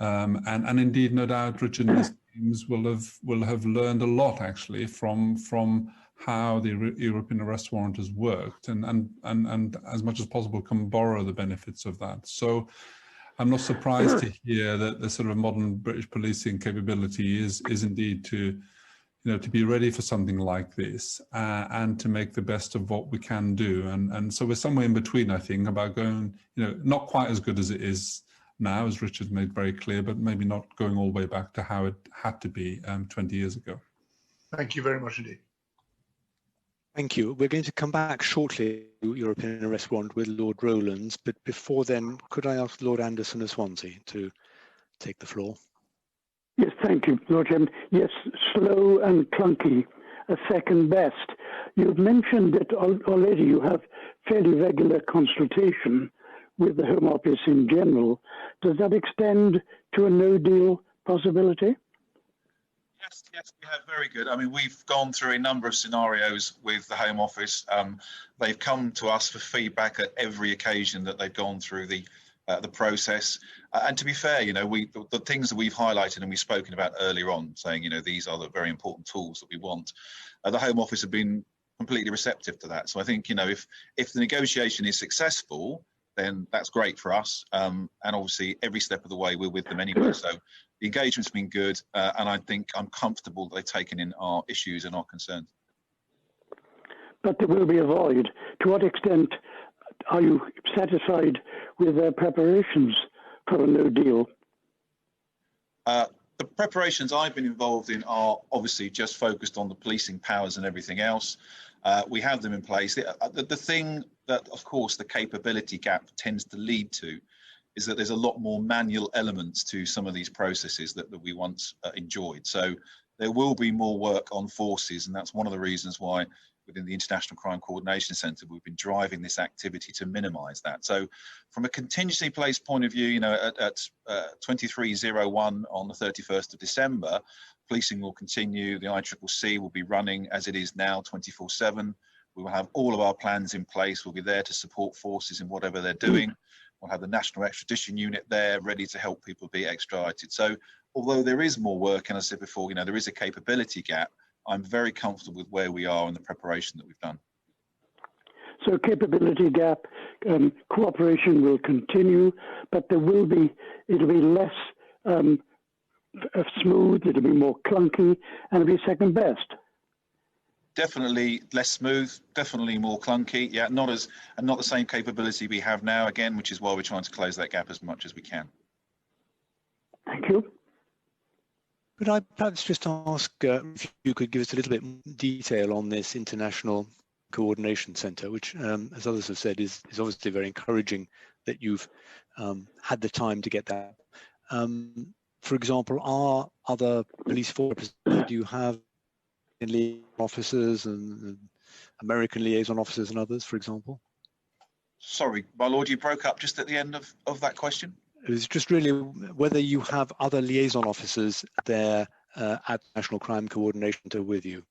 And indeed, no doubt, Richard and his teams will have learned a lot, actually, from how the European arrest warrant has worked, and as much as possible can borrow the benefits of that. So I'm not surprised to hear that the sort of modern British policing capability is indeed to be ready for something like this and to make the best of what we can do. And so we're somewhere in between, I think, about going, not quite as good as it is now, as Richard made very clear, but maybe not going all the way back to how it had to be 20 years ago. Thank you very much indeed. Thank you. We're going to come back shortly to European arrest warrant with Lord Rowlands, but before then, could I ask Lord Anderson of Swansea to take the floor? Yes, thank you, Lord Chairman. Yes, slow and clunky, a second best. You've mentioned that already you have fairly regular consultation with the Home Office in general. Does that extend to a no-deal possibility? Yes, we have. Very good. I mean, we've gone through a number of scenarios with the Home Office. They've come to us for feedback at every occasion that they've gone through the process. And to be fair, the things that we've highlighted and we've spoken about earlier on, saying, these are the very important tools that we want. The Home Office have been completely receptive to that. So I think, if the negotiation is successful, then that's great for us. And obviously, every step of the way, we're with them anyway. So the engagement's been good, and I think I'm comfortable that they've taken in our issues and our concerns. But there will be a void. To what extent are you satisfied with their preparations for a no deal? The preparations I've been involved in are obviously just focused on the policing powers and everything else. We have them in place. The thing that, of course, the capability gap tends to lead to is that there's a lot more manual elements to some of these processes that we once enjoyed. So there will be more work on forces, and that's one of the reasons why within the International Crime Coordination Centre we've been driving this activity to minimise that. So from a contingency placed point of view, you know, at 2301 on the 31st of December, policing will continue. The ICCC will be running as it is now 24/7. We will have all of our plans in place. We'll be there to support forces in whatever they're doing. We'll have the National Extradition Unit there ready to help people be extradited. So although there is more work, and as I said before, you know, there is a capability gap, I'm very comfortable with where we are and the preparation that we've done. So capability gap, cooperation will continue, but it'll be less smooth, it'll be more clunky, and it'll be second best. Definitely less smooth, definitely more clunky. Yeah, not the same capability we have now, again, which is why we're trying to close that gap as much as we can. Thank you. Could I perhaps just ask if you could give us a little bit more detail on this International Coordination Centre, which, as others have said, is obviously very encouraging that you've had the time to get that. For example, are other police forces do you have in liaison officers and American liaison officers and others, for example? Sorry, my lord, you broke up just at the end of that question. It was just really whether you have other liaison officers there at National Crime Coordination Centre with you.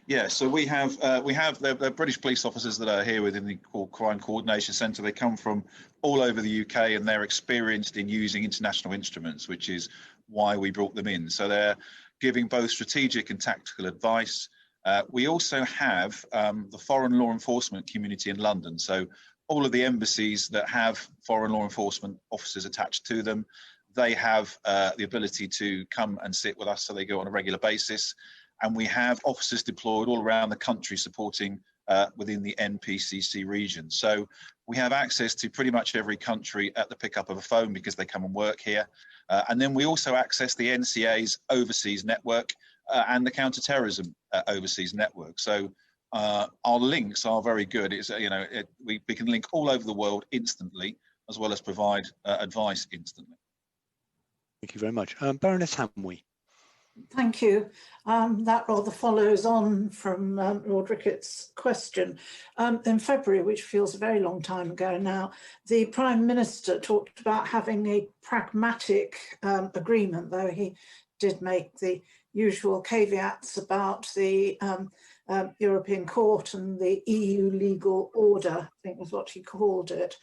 Yeah, so we have the British police officers that are here within the Crime Coordination Centre. They come from all over the UK and they're experienced in using international instruments, which is why we brought them in. So they're giving both strategic and tactical advice. We also have the foreign law enforcement community in London. So all of the embassies that have foreign law enforcement officers attached to them, they have the ability to come and sit with us, so they go on a regular basis. And we have officers deployed all around the country supporting within the NPCC region. So we have access to pretty much every country at the pickup of a phone because they come and work here. And then we also access the NCA's overseas network and the Counter-Terrorism overseas network. So our links are very good. It's, we can link all over the world instantly, as well as provide advice instantly. Thank you very much. Baroness Hamwee. Thank you. That rather follows on from Lord Ricketts' question. In February, which feels a very long time ago now, the Prime Minister talked about having a pragmatic agreement, though he did make the usual caveats about the European Court and the EU legal order, I think was what he called it.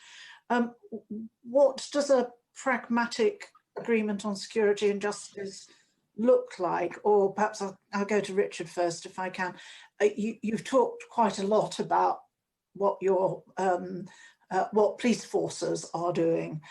What does a pragmatic agreement on security and justice look like? Or perhaps I'll go to Richard first if I can. You've talked quite a lot about what your what police forces are doing.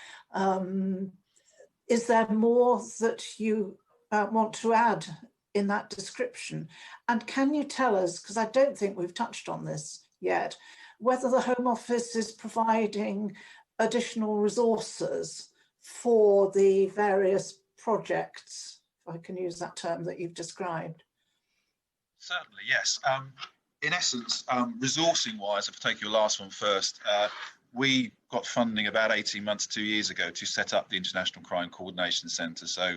Is there more that you want to add in that description? And can you tell us, because I don't think we've touched on this yet, whether the Home Office is providing additional resources for the various projects, if I can use that term that you've described? Certainly, yes. In essence, resourcing wise, if I take your last one first, we got funding about 18 months, 2 years ago to set up the International Crime Coordination Centre. So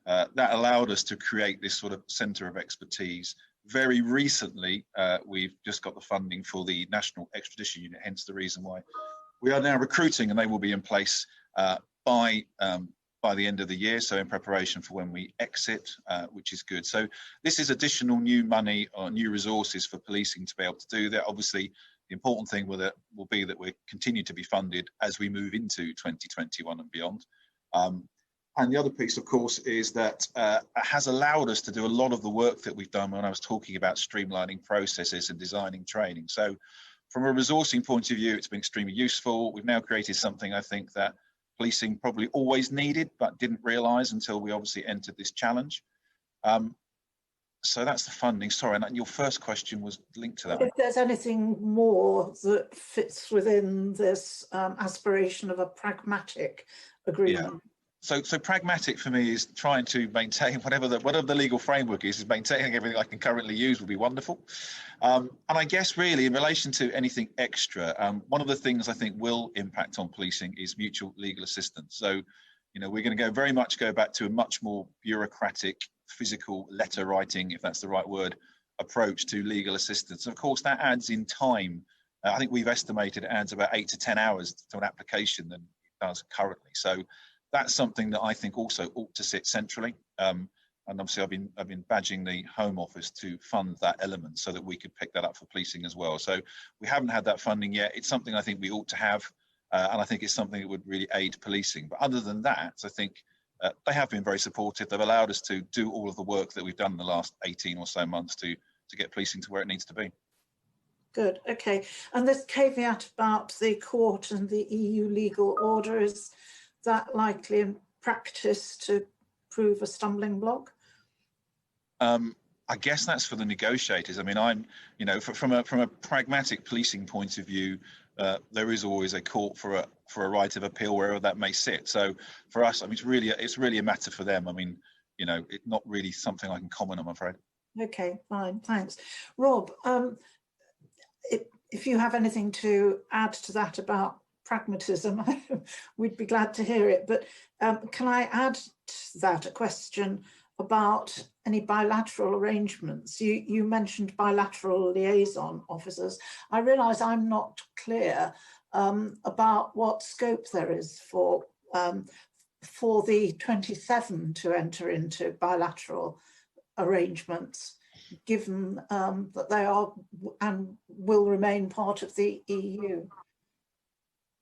that allowed us to create this sort of centre of expertise. Very recently, we've just got the funding for the National Extradition Unit, hence the reason why we are now recruiting, and they will be in place by the end of the year, so in preparation for when we exit, which is good. So this is additional new money or new resources for policing to be able to do that. Obviously, the important thing with it will be that we continue to be funded as we move into 2021 and beyond. And the other piece, of course, is that it has allowed us to do a lot of the work that we've done when I was talking about streamlining processes and designing training. So from a resourcing point of view, it's been extremely useful. We've now created something, I think, that policing probably always needed, but didn't realise until we obviously entered this challenge. So that's the funding. Sorry, and your first question was linked to that. If there's anything more that fits within this aspiration of a pragmatic agreement. Yeah. So pragmatic for me is trying to maintain whatever the legal framework is maintaining everything I can currently use would be wonderful. And I guess really in relation to anything extra, one of the things I think will impact on policing is mutual legal assistance. So, we're going to go back to a much more bureaucratic physical letter writing, if that's the right word, approach to legal assistance. Of course, that adds in time. I think we've estimated it adds about 8 to 10 hours to an application than it does currently. So that's something that I think also ought to sit centrally. And obviously I've been badging the Home Office to fund that element so that we could pick that up for policing as well. So we haven't had that funding yet. It's something I think we ought to have, and I think it's something that would really aid policing. But other than that, I think they have been very supportive. They've allowed us to do all of the work that we've done in the last 18 or so months to get policing to where it needs to be. Good, okay. And this caveat about the court and the EU legal order, is that likely in practice to prove a stumbling block? I guess that's for the negotiators. I mean, I'm, you know, from a pragmatic policing point of view, there is always a court for a right of appeal wherever that may sit. So for us, I mean, it's really a matter for them. I mean, you know, it's not really something I can comment on, I'm afraid. Okay, fine, thanks. Rob, if you have anything to add to that about pragmatism, we'd be glad to hear it. But can I add to that a question about any bilateral arrangements? You mentioned bilateral liaison officers. I realise I'm not clear about what scope there is for the 27 to enter into bilateral arrangements, given that they are and will remain part of the EU.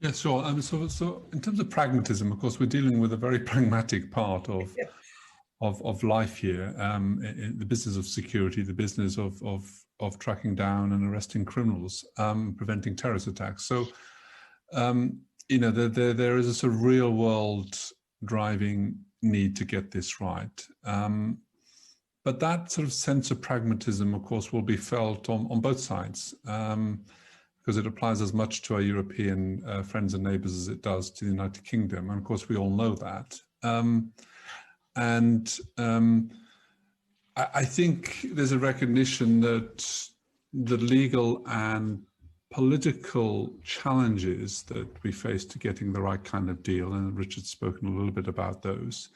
Yeah, sure. So in terms of pragmatism, of course, we're dealing with a very pragmatic part of life here, in the business of security, the business of tracking down and arresting criminals, preventing terrorist attacks. So, you know, there is a sort of real world driving need to get this right. But that sort of sense of pragmatism, of course, will be felt on both sides, because it applies as much to our European friends and neighbours as it does to the United Kingdom. And of course, we all know that. I think there's a recognition that the legal and political challenges that we face to getting the right kind of deal, and Richard's spoken a little bit about those,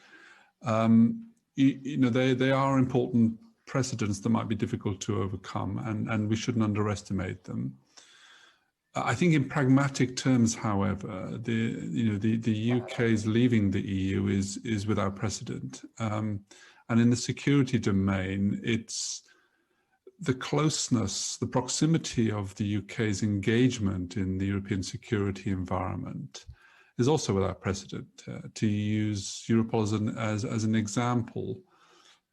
you know, they are important precedents that might be difficult to overcome, and we shouldn't underestimate them. I think in pragmatic terms, however, the UK's leaving the EU is without precedent, and in the security domain, it's the closeness, the proximity of the UK's engagement in the European security environment is also without precedent. To use Europol as an example,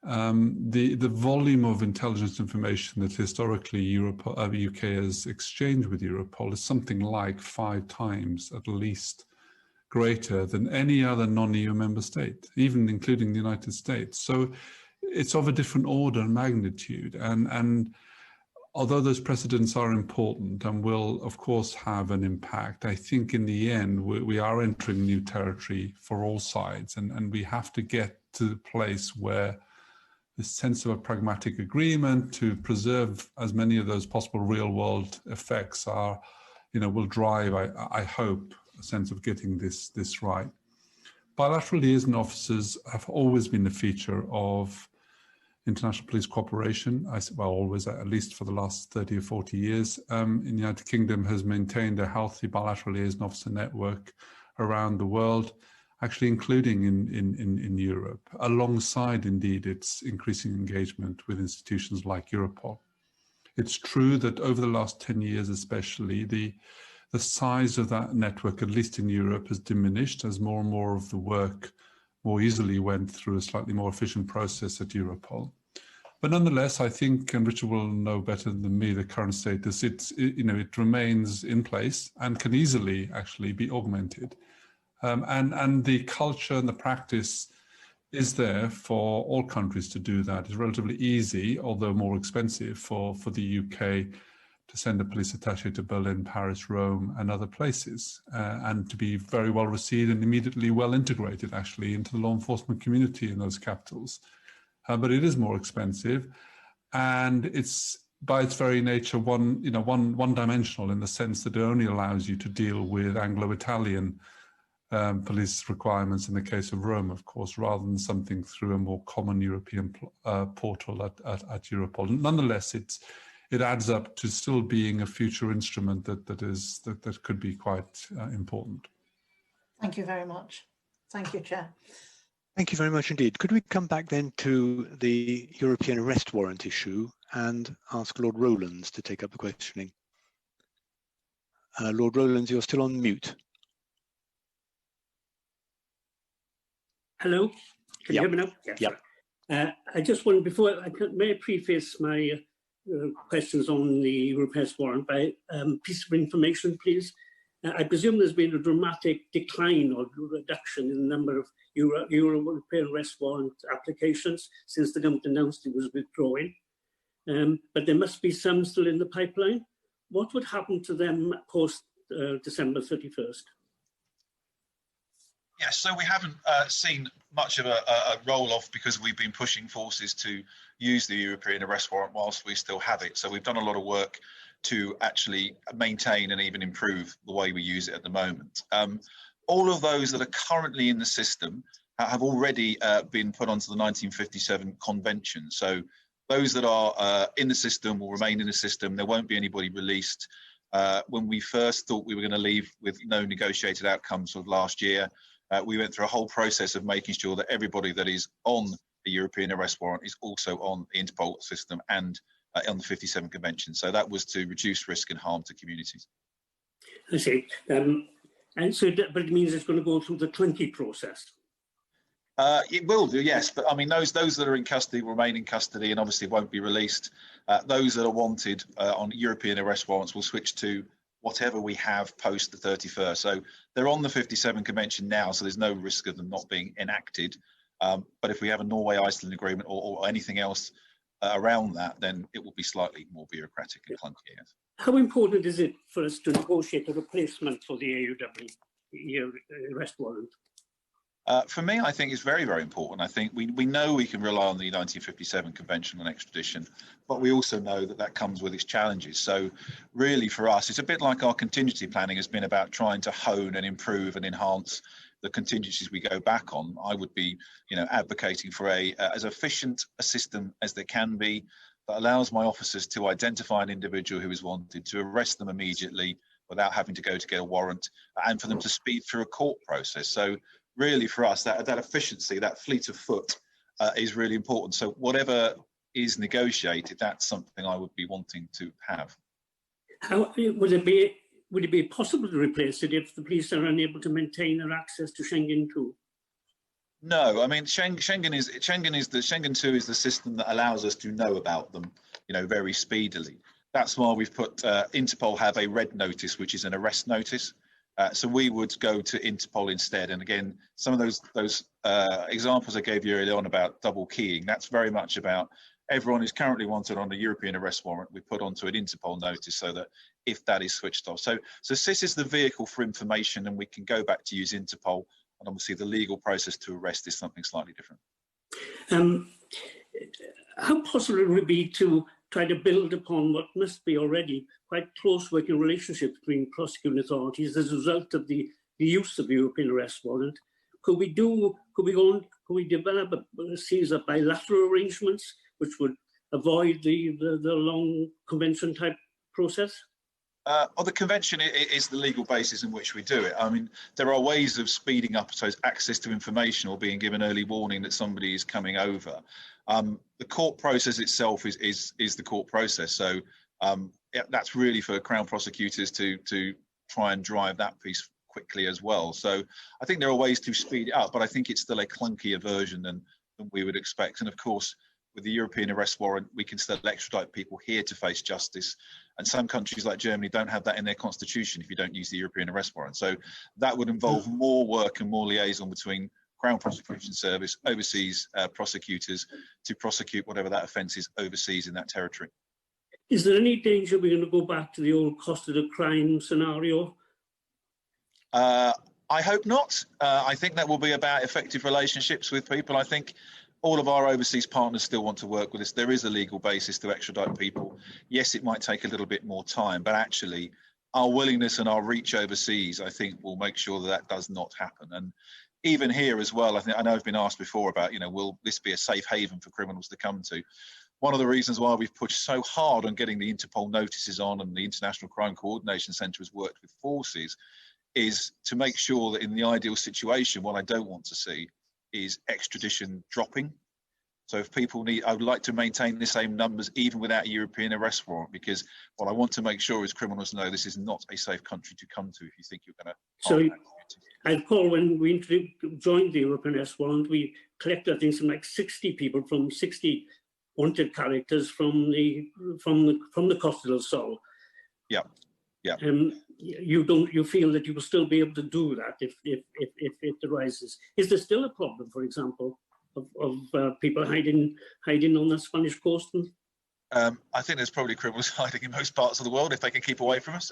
the volume of intelligence information that historically UK has exchanged with Europol is something like 5 times at least greater than any other non-EU member state, even including the United States. So it's of a different order and magnitude. And although those precedents are important and will, of course, have an impact, I think in the end, we are entering new territory for all sides. And we have to get to the place where the sense of a pragmatic agreement to preserve as many of those possible real world effects are, you know, will drive, I hope, a sense of getting this right. Bilateral liaison officers have always been a feature of international police cooperation. Well, always, at least for the last 30 or 40 years. In the United Kingdom has maintained a healthy bilateral liaison officer network around the world, actually including in Europe, alongside indeed its increasing engagement with institutions like Europol. It's true that over the last 10 years especially, the size of that network, at least in Europe, has diminished as more and more of the work more easily went through a slightly more efficient process at Europol. But nonetheless, I think, and Richard will know better than me the current status, it remains in place and can easily actually be augmented. And the culture and the practice is there for all countries to do that. It's relatively easy, although more expensive, for the UK to send a police attaché to Berlin, Paris, Rome, and other places, and to be very well received and immediately well integrated, actually, into the law enforcement community in those capitals. But it is more expensive, and it's by its very nature one-dimensional in the sense that it only allows you to deal with Anglo-Italian police requirements in the case of Rome, of course, rather than something through a more common European portal at Europol. Nonetheless, it adds up to still being a future instrument that could be quite important. Thank you very much. Thank you, Chair. Thank you very much indeed. Could we come back then to the European arrest warrant issue and ask Lord Rowlands to take up the questioning? Lord Rowlands, you're still on mute. Hello, can you hear me now? Yes. Yep. I just wanted, before may I preface my questions on the European arrest warrant by a piece of information, please? I presume there's been a dramatic decline or reduction in the number of European arrest warrant applications since the government announced it was withdrawing. But there must be some still in the pipeline. What would happen to them post December 31st? Yes, so we haven't seen much of a roll-off because we've been pushing forces to use the European arrest warrant whilst we still have it. So we've done a lot of work to actually maintain and even improve the way we use it at the moment. All of those that are currently in the system have already been put onto the 1957 convention. So those that are in the system will remain in the system. There won't be anybody released. When we first thought we were going to leave with no negotiated outcomes of last year, we went through a whole process of making sure that everybody that is on the European arrest warrant is also on the Interpol system and on the 57 convention. So that was to reduce risk and harm to communities. I see. And so, but it means it's going to go through the 20 process. It will do, yes. But I mean, those that are in custody will remain in custody and obviously won't be released. Those that are wanted on European arrest warrants will switch to whatever we have post the 31st. So they're on the 57 convention now, so there's no risk of them not being enacted. But if we have a Norway-Iceland agreement or anything else around that, then it will be slightly more bureaucratic and clunky. Yes. How important is it for us to negotiate a replacement for the AUW arrest warrant? For me, I think it's very, very important. I think we know we can rely on the 1957 Convention on Extradition, but we also know that that comes with its challenges. So really for us, it's a bit like our contingency planning has been about trying to hone and improve and enhance the contingencies we go back on. I would be, advocating for as efficient a system as there can be that allows my officers to identify an individual who is wanted, to arrest them immediately without having to go to get a warrant, and for them to speed through a court process. So really for us, that efficiency, that fleet of foot is really important. So whatever is negotiated, that's something I would be wanting to have. How would it be possible to replace it if the police are unable to maintain their access to Schengen 2? No, I mean Schengen 2 is the system that allows us to know about them, very speedily. That's why we've put Interpol have a red notice, which is an arrest notice. So we would go to Interpol instead. And again, some of those examples I gave you earlier on about double keying, that's very much about everyone who's currently wanted on a European arrest warrant, we put onto an Interpol notice so that if that is switched off. So this is the vehicle for information, and we can go back to use Interpol. And obviously the legal process to arrest is something slightly different. How possible would it be to try to build upon what must be already quite close working relationship between prosecuting authorities as a result of the use of the European arrest warrant? Could we develop a series of bilateral arrangements which would avoid the long convention type process? The convention is the legal basis in which we do it. I mean, there are ways of speeding up access to information or being given early warning that somebody is coming over. The court process itself is the court process. So that's really for Crown prosecutors to try and drive that piece quickly as well. So I think there are ways to speed it up, but I think it's still a clunkier version than we would expect. And of course, with the European arrest warrant, we can still extradite people here to face justice. And some countries like Germany don't have that in their constitution if you don't use the European arrest warrant. So that would involve more work and more liaison between Crown Prosecution Service, overseas prosecutors to prosecute whatever that offence is overseas in that territory. Is there any danger we're going to go back to the old cost of the crime scenario? I hope not. I think that will be about effective relationships with people. I think all of our overseas partners still want to work with us. There is a legal basis to extradite people. Yes, it might take a little bit more time, but actually, our willingness and our reach overseas, I think, will make sure that that does not happen. And even here as well, I know I've been asked before about, will this be a safe haven for criminals to come to? One of the reasons why we've pushed so hard on getting the Interpol notices on, and the International Crime Coordination Centre has worked with forces, is to make sure that in the ideal situation, what I don't want to see is extradition dropping. So if people I would like to maintain the same numbers even without a European arrest warrant, because what I want to make sure is criminals know this is not a safe country to come to if you think you're going to. So, I recall when we joined the European arrest warrant, we collected, I think, some like 60 people from 60 wanted characters from the Costa del Sol. Yeah, yeah. You feel that you will still be able to do that if it arises. Is there still a problem, for example, of people hiding on the Spanish coast? I think there's probably criminals hiding in most parts of the world if they can keep away from us.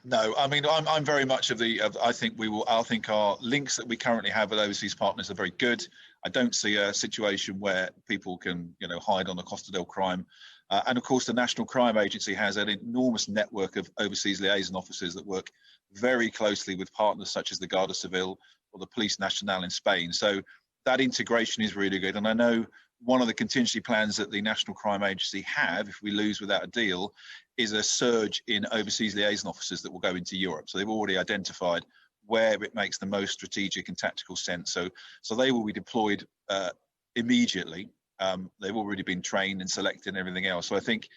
No, I mean, I'm very much I think our links that we currently have with overseas partners are very good. I don't see a situation where people can, hide on the Costa del Crime. And of course, the National Crime Agency has an enormous network of overseas liaison officers that work very closely with partners such as the Guardia Civil or the Police Nacional in Spain. So that integration is really good. And I know one of the contingency plans that the National Crime Agency have, if we lose without a deal, is a surge in overseas liaison officers that will go into Europe. So they've already identified where it makes the most strategic and tactical sense. So they will be deployed immediately. They've already been trained and selected and everything else. So I think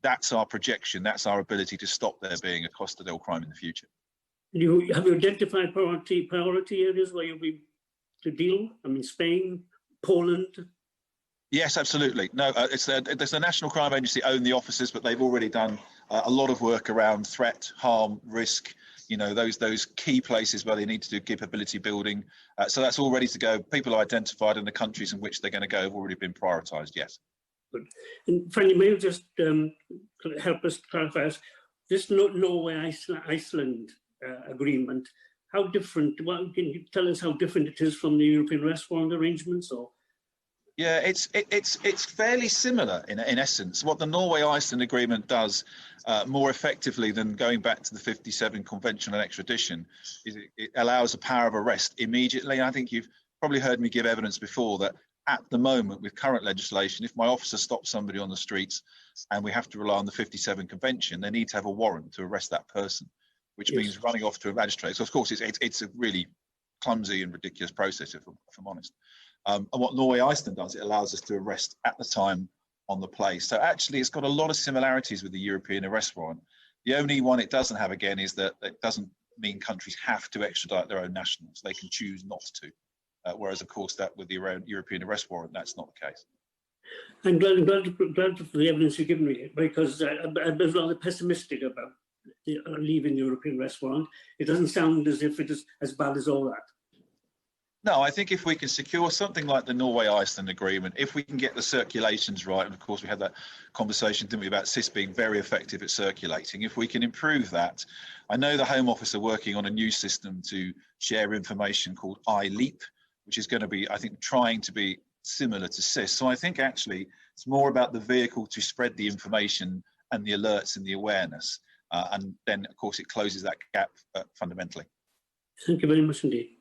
that's our projection. That's our ability to stop there being a Costa del Crime in the future. Have you identified priority areas where you'll be to deal? I mean, Spain, Poland. Yes, absolutely. No, there's the National Crime Agency own the offices, but they've already done a lot of work around threat, harm, risk. Those key places where they need to do capability building. So that's all ready to go. People are identified, and the countries in which they're going to go have already been prioritised. Yes. Good. And finally, may you just help us clarify this Norway-Iceland agreement? How different? Well, can you tell us how different it is from the European arrest warrant arrangements, or? Yeah, it's fairly similar in essence. What the Norway-Iceland agreement does more effectively than going back to the 57 Convention on Extradition is it allows a power of arrest immediately. I think you've probably heard me give evidence before that at the moment with current legislation, if my officer stops somebody on the streets and we have to rely on the 57 Convention, they need to have a warrant to arrest that person, which means running off to a magistrate. So of course it's a really clumsy and ridiculous process, if I'm honest. And what Norway-Iceland does, it allows us to arrest at the time on the place. So actually, it's got a lot of similarities with the European arrest warrant. The only one it doesn't have, again, is that it doesn't mean countries have to extradite their own nationals. They can choose not to. Whereas, of course, that with the European arrest warrant, that's not the case. I'm glad for the evidence you've given me, because I was rather pessimistic about leaving the European arrest warrant. It doesn't sound as if it is as bad as all that. No, I think if we can secure something like the Norway-Iceland agreement, if we can get the circulations right, and of course we had that conversation, didn't we, about SIS being very effective at circulating. If we can improve that, I know the Home Office are working on a new system to share information called iLeap, which is going to be, I think, trying to be similar to SIS. So I think actually it's more about the vehicle to spread the information and the alerts and the awareness. And then, of course, it closes that gap fundamentally. Thank you very much indeed.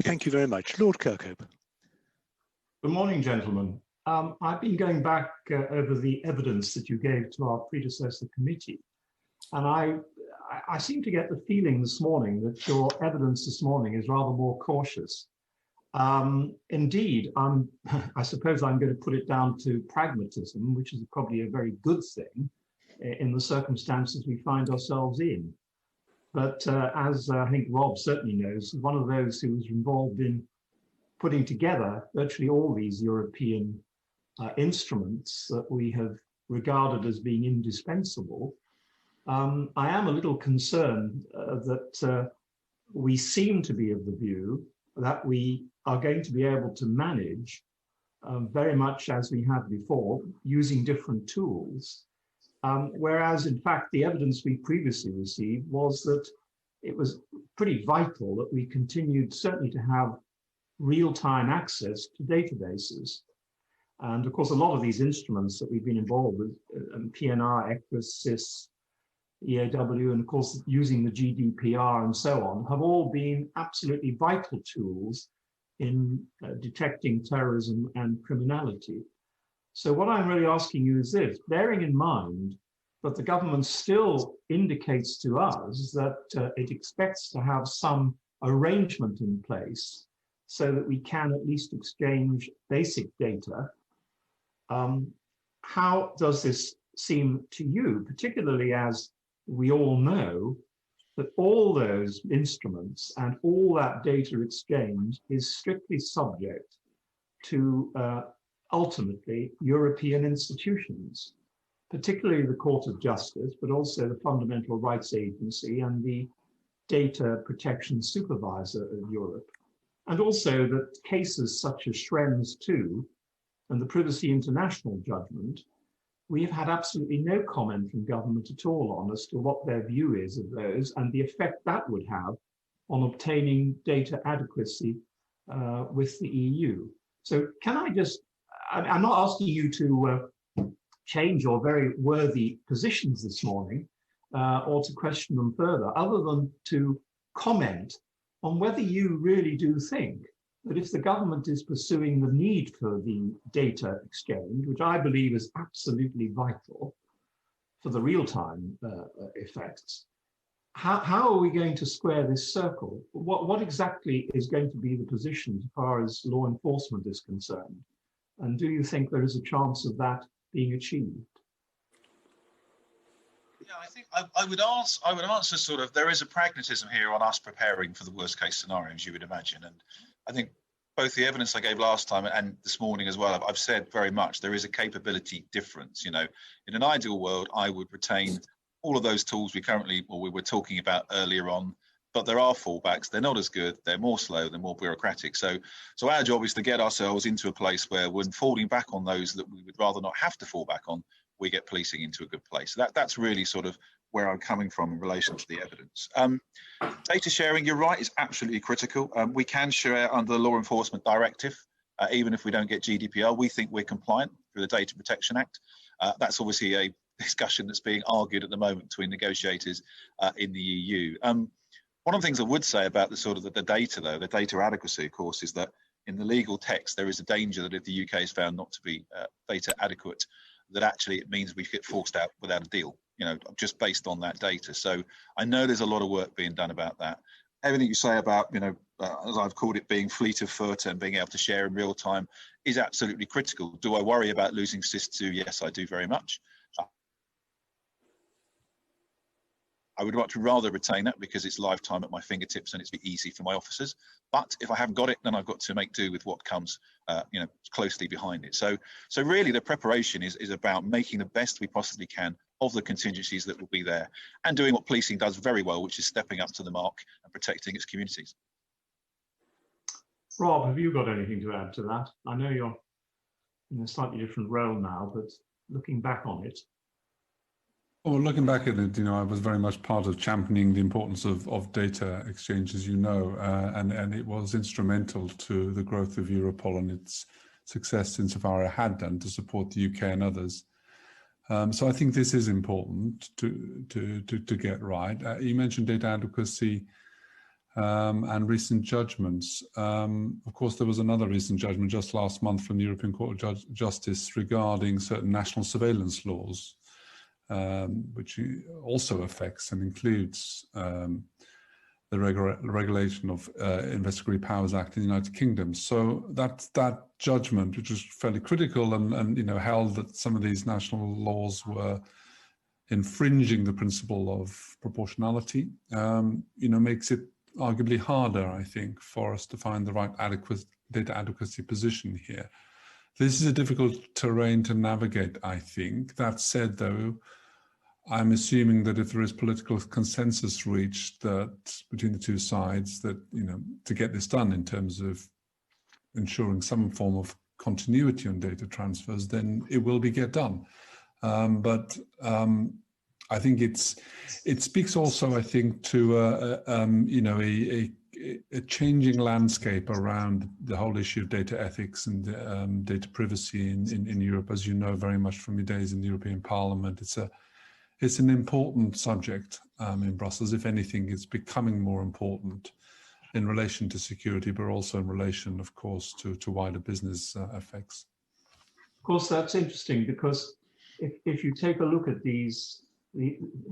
Thank you very much. Lord Kirkhope. Good morning, gentlemen. I've been going back over the evidence that you gave to our predecessor committee, and I seem to get the feeling this morning that your evidence this morning is rather more cautious. Indeed, I suppose I'm going to put it down to pragmatism, which is probably a very good thing in the circumstances we find ourselves in. But as I think Rob certainly knows, one of those who was involved in putting together virtually all these European instruments that we have regarded as being indispensable, I am a little concerned that we seem to be of the view that we are going to be able to manage very much as we have before, using different tools. Whereas, in fact, the evidence we previously received was that it was pretty vital that we continued certainly to have real-time access to databases. And of course, a lot of these instruments that we've been involved with, PNR, ECRIS, SIS, EAW, and of course using the GDPR and so on, have all been absolutely vital tools in detecting terrorism and criminality. So what I'm really asking you is this, bearing in mind that the government still indicates to us that it expects to have some arrangement in place so that we can at least exchange basic data, how does this seem to you, particularly as we all know that all those instruments and all that data exchange is strictly subject to ultimately European institutions, particularly the Court of Justice, but also the Fundamental Rights Agency and the Data Protection Supervisor of Europe. And also that cases such as Schrems II and the Privacy International judgment, we have had absolutely no comment from government at all on as to what their view is of those and the effect that would have on obtaining data adequacy with the EU. So can I just, I'm not asking you to change your very worthy positions this morning or to question them further, other than to comment on whether you really do think that if the government is pursuing the need for the data exchange, which I believe is absolutely vital for the real-time effects, how are we going to square this circle? What exactly is going to be the position as far as law enforcement is concerned? And do you think there is a chance of that being achieved? Yeah, I think I would answer sort of, there is a pragmatism here on us preparing for the worst case scenarios, you would imagine. And I think both the evidence I gave last time and this morning as well, I've said very much there is a capability difference. You know, in an ideal world, I would retain all of those tools we were talking about earlier on, but there are fallbacks. They're not as good. They're more slow. They're more bureaucratic. So our job is to get ourselves into a place where when falling back on those that we would rather not have to fall back on, we get policing into a good place. So that's really sort of where I'm coming from in relation to the evidence. Data sharing, you're right, is absolutely critical. We can share under the Law Enforcement Directive, even if we don't get GDPR. We think we're compliant through the Data Protection Act. That's obviously a discussion that's being argued at the moment between negotiators in the EU. One of the things I would say about the sort of the data, though, the data adequacy, of course, is that in the legal text, there is a danger that if the UK is found not to be data adequate, that actually it means we get forced out without a deal, you know, just based on that data. So I know there's a lot of work being done about that. Everything you say about, you know, as I've called it, being fleet of foot and being able to share in real time is absolutely critical. Do I worry about losing SIS2? Yes, I do very much. I would much rather retain that because it's lifetime at my fingertips and it's easy for my officers. But if I haven't got it, then I've got to make do with what comes, you know, closely behind it. So really, the preparation is about making the best we possibly can of the contingencies that will be there and doing what policing does very well, which is stepping up to the mark and protecting its communities. Rob, have you got anything to add to that? I know you're in a slightly different role now, but looking back on it. Well, looking back at it, you know, I was very much part of championing the importance of data exchange, as you know, and it was instrumental to the growth of Europol and its success insofar it had done to support the UK and others. So I think this is important to get right. You mentioned data adequacy and recent judgments. Of course, there was another recent judgment just last month from the European Court of Justice regarding certain national surveillance laws, which also affects and includes the regulation of Investigatory Powers Act in the United Kingdom. So that judgment, which was fairly critical and you know, held that some of these national laws were infringing the principle of proportionality, you know, makes it arguably harder, I think, for us to find the right data adequacy position here. This is a difficult terrain to navigate, I think. That said, though, I'm assuming that if there is political consensus reached that between the two sides, that, you know, to get this done in terms of ensuring some form of continuity on data transfers, then it will be get done. But I think it speaks also, I think, to you know, a changing landscape around the whole issue of data ethics and data privacy in Europe, as you know very much from your days in the European Parliament. it's an important subject in Brussels. If anything, it's becoming more important in relation to security, but also in relation, of course, to wider business effects. Of course, that's interesting, because if you take a look at the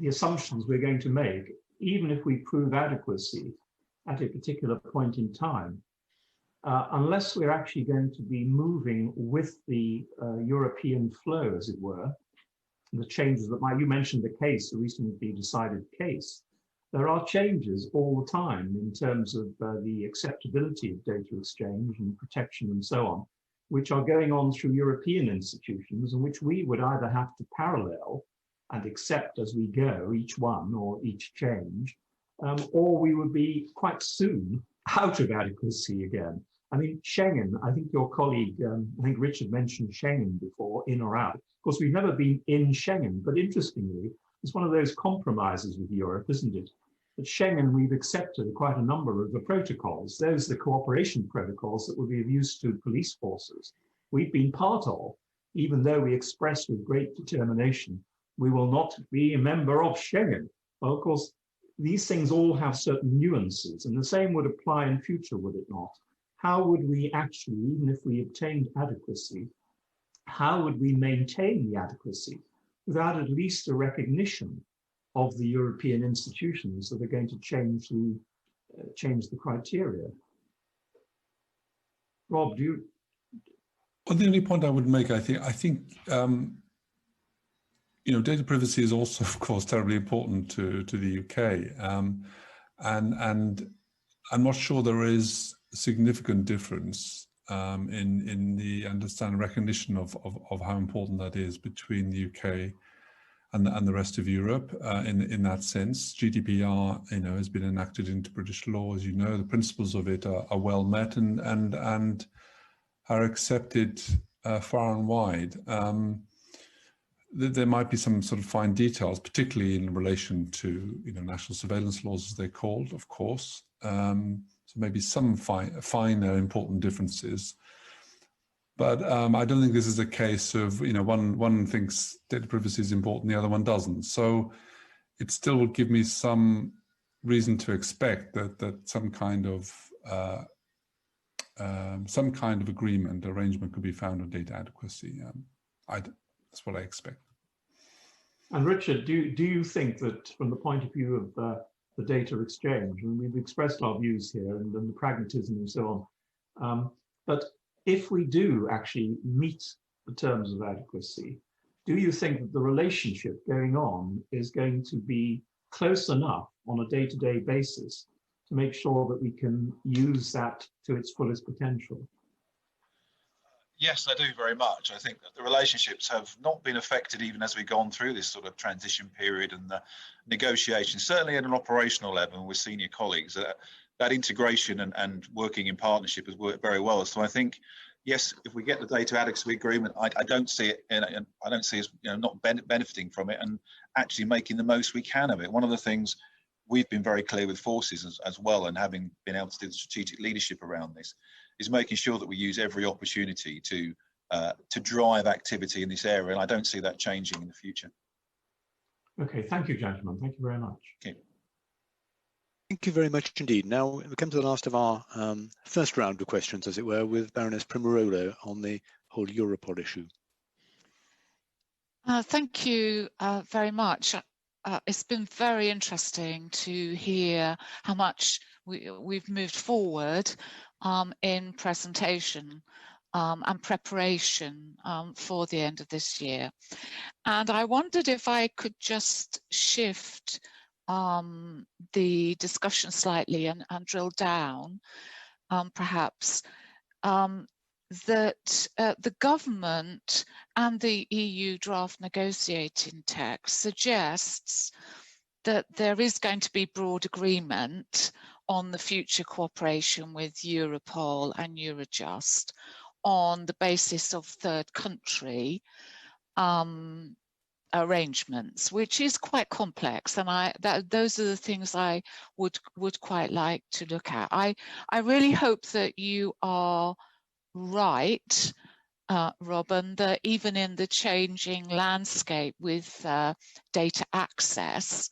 assumptions we're going to make, even if we prove adequacy at a particular point in time, unless we're actually going to be moving with the European flow, as it were, the changes that you mentioned the case, the recently decided case, there are changes all the time in terms of the acceptability of data exchange and protection and so on, which are going on through European institutions, and which we would either have to parallel and accept as we go, each one or each change, or we would be quite soon out of adequacy again. I mean, Schengen, I think your colleague, I think Richard mentioned Schengen before, in or out. Of course, we've never been in Schengen, but interestingly, it's one of those compromises with Europe, isn't it? At Schengen, we've accepted quite a number of the protocols. Those are the cooperation protocols that will be of use to police forces. We've been part of, even though we expressed with great determination, we will not be a member of Schengen. Well, of course, these things all have certain nuances, and the same would apply in future, would it not? How would we actually, even if we obtained adequacy, how would we maintain the adequacy without at least a recognition of the European institutions that are going to change the criteria? Rob, do you? Well, the only point I would make, I think, you know, data privacy is also, of course, terribly important to the UK, and I'm not sure there is a significant difference in the understanding, recognition of how important that is between the UK and the rest of Europe. In that sense, GDPR, you know, has been enacted into British law. As you know, the principles of it are well met and are accepted far and wide. There might be some sort of fine details, particularly in relation to, you know, national surveillance laws, as they're called, of course. So maybe some finer important differences. But I don't think this is a case of, you know, one thinks data privacy is important, the other one doesn't. So it still would give me some reason to expect that some kind of agreement, arrangement could be found on data adequacy. That's what I expect. And Richard, do you think that from the point of view of the data exchange, and we've expressed our views here and the pragmatism and so on, but if we do actually meet the terms of adequacy, do you think that the relationship going on is going to be close enough on a day-to-day basis to make sure that we can use that to its fullest potential? Yes, I do very much. I think that the relationships have not been affected even as we've gone through this sort of transition period and the negotiations, certainly at an operational level with senior colleagues, that integration and working in partnership has worked very well. So I think, yes, if we get the data adequacy agreement, I don't see it, and I don't see us, you know, not benefiting from it and actually making the most we can of it. One of the things we've been very clear with forces as well, and having been able to do the strategic leadership around this, is making sure that we use every opportunity to drive activity in this area, and I don't see that changing in the future. Okay, thank you, gentlemen. Thank you very much. Okay. Thank you very much indeed. Now we come to the last of our first round of questions, as it were, with Baroness Primarolo on the whole Europol issue. Thank you very much. It's been very interesting to hear how much we've moved forward in presentation and preparation for the end of this year. And I wondered if I could just shift the discussion slightly and drill down, perhaps, that the government and the EU draft negotiating text suggests that there is going to be broad agreement on the future cooperation with Europol and Eurojust on the basis of third country arrangements, which is quite complex, and those are the things I would quite like to look at. I really hope that you are right Rob, and that even in the changing landscape with data access,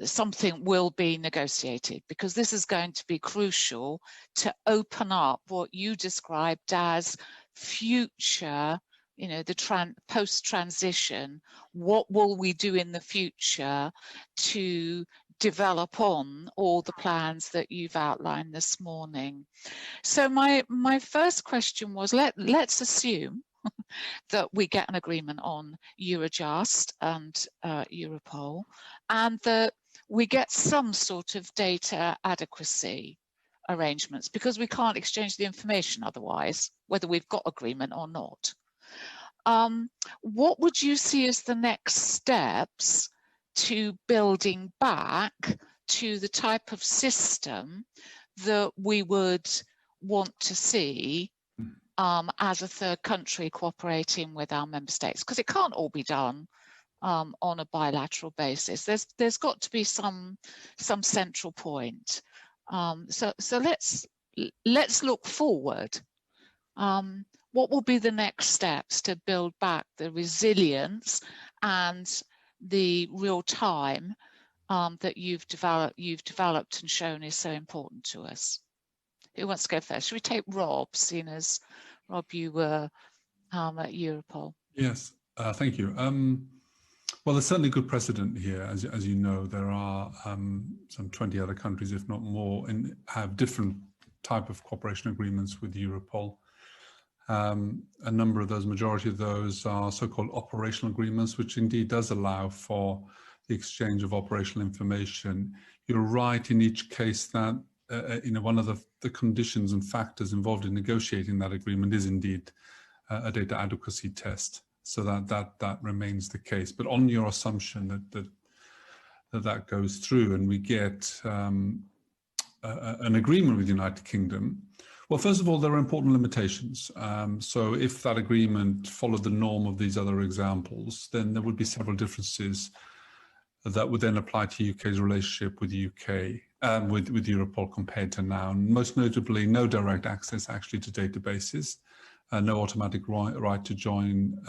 something will be negotiated, because this is going to be crucial to open up what you described as future, the post-transition. What will we do in the future to develop on all the plans that you've outlined this morning? So my first question was, let's assume that we get an agreement on Eurojust and Europol, and that we get some sort of data adequacy arrangements, because we can't exchange the information otherwise, whether we've got agreement or not. What would you see as the next steps to building back to the type of system that we would want to see as a third country cooperating with our member states? Because it can't all be done on a bilateral basis. There's got to be some central point. So let's look forward. What will be the next steps to build back the resilience and the real time that you've developed and shown is so important to us? Who wants to go first? Should we take Rob, seeing as Rob, you were at Europol? Yes, thank you. Well, there's certainly good precedent here. As you know, there are some 20 other countries, if not more, and have different type of cooperation agreements with Europol. A number of those, majority of those, are so-called operational agreements, which indeed does allow for the exchange of operational information. You're right in each case that one of the conditions and factors involved in negotiating that agreement is indeed a data adequacy test. So that remains the case. But on your assumption that goes through and we get an agreement with the United Kingdom, well, first of all, there are important limitations. So if that agreement followed the norm of these other examples, then there would be several differences that would then apply to UK's relationship with the UK, with Europol compared to now. And most notably, no direct access actually to databases, no automatic right to join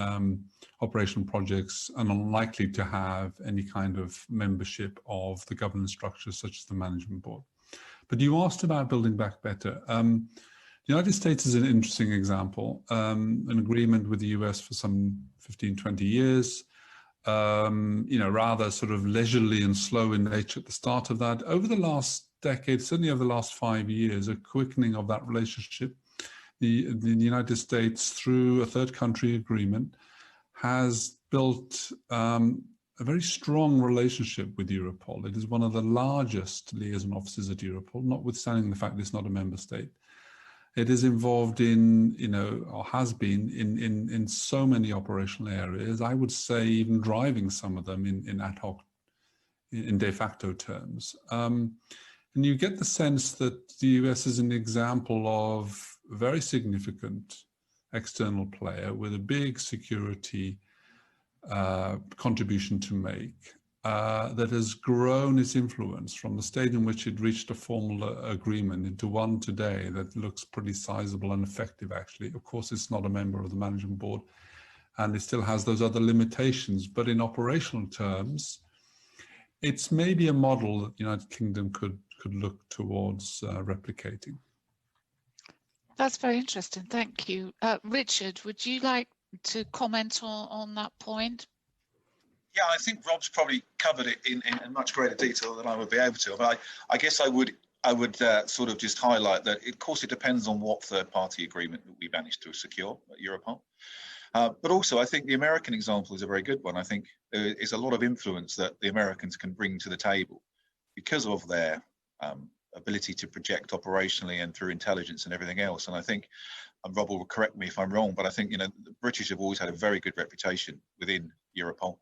operational projects, and unlikely to have any kind of membership of the governance structures such as the management board. But you asked about building back better. The United States is an interesting example, an agreement with the US for some 15, 20 years, rather sort of leisurely and slow in nature at the start of that. Over the last decade, certainly over the last 5 years, a quickening of that relationship. The United States, through a third country agreement, has built a very strong relationship with Europol. It is one of the largest liaison offices at Europol, notwithstanding the fact it's not a member state. It is involved in, or has been in so many operational areas. I would say even driving some of them in ad hoc, in de facto terms. And you get the sense that the US is an example of a very significant external player with a big security contribution to make, that has grown its influence from the state in which it reached a formal agreement into one today that looks pretty sizable and effective, actually. Of course, it's not a member of the management board, and it still has those other limitations. But in operational terms, it's maybe a model that the United Kingdom could look towards replicating. That's very interesting. Thank you. Richard, would you like to comment on that point? Yeah, I think Rob's probably covered it in much greater detail than I would be able to. But I guess I would sort of just highlight that, of course, it depends on what third-party agreement that we managed to secure at Europol. But also, I think the American example is a very good one. I think there is a lot of influence that the Americans can bring to the table because of their ability to project operationally and through intelligence and everything else. And I think, and Rob will correct me if I'm wrong, but I think the British have always had a very good reputation within Europol.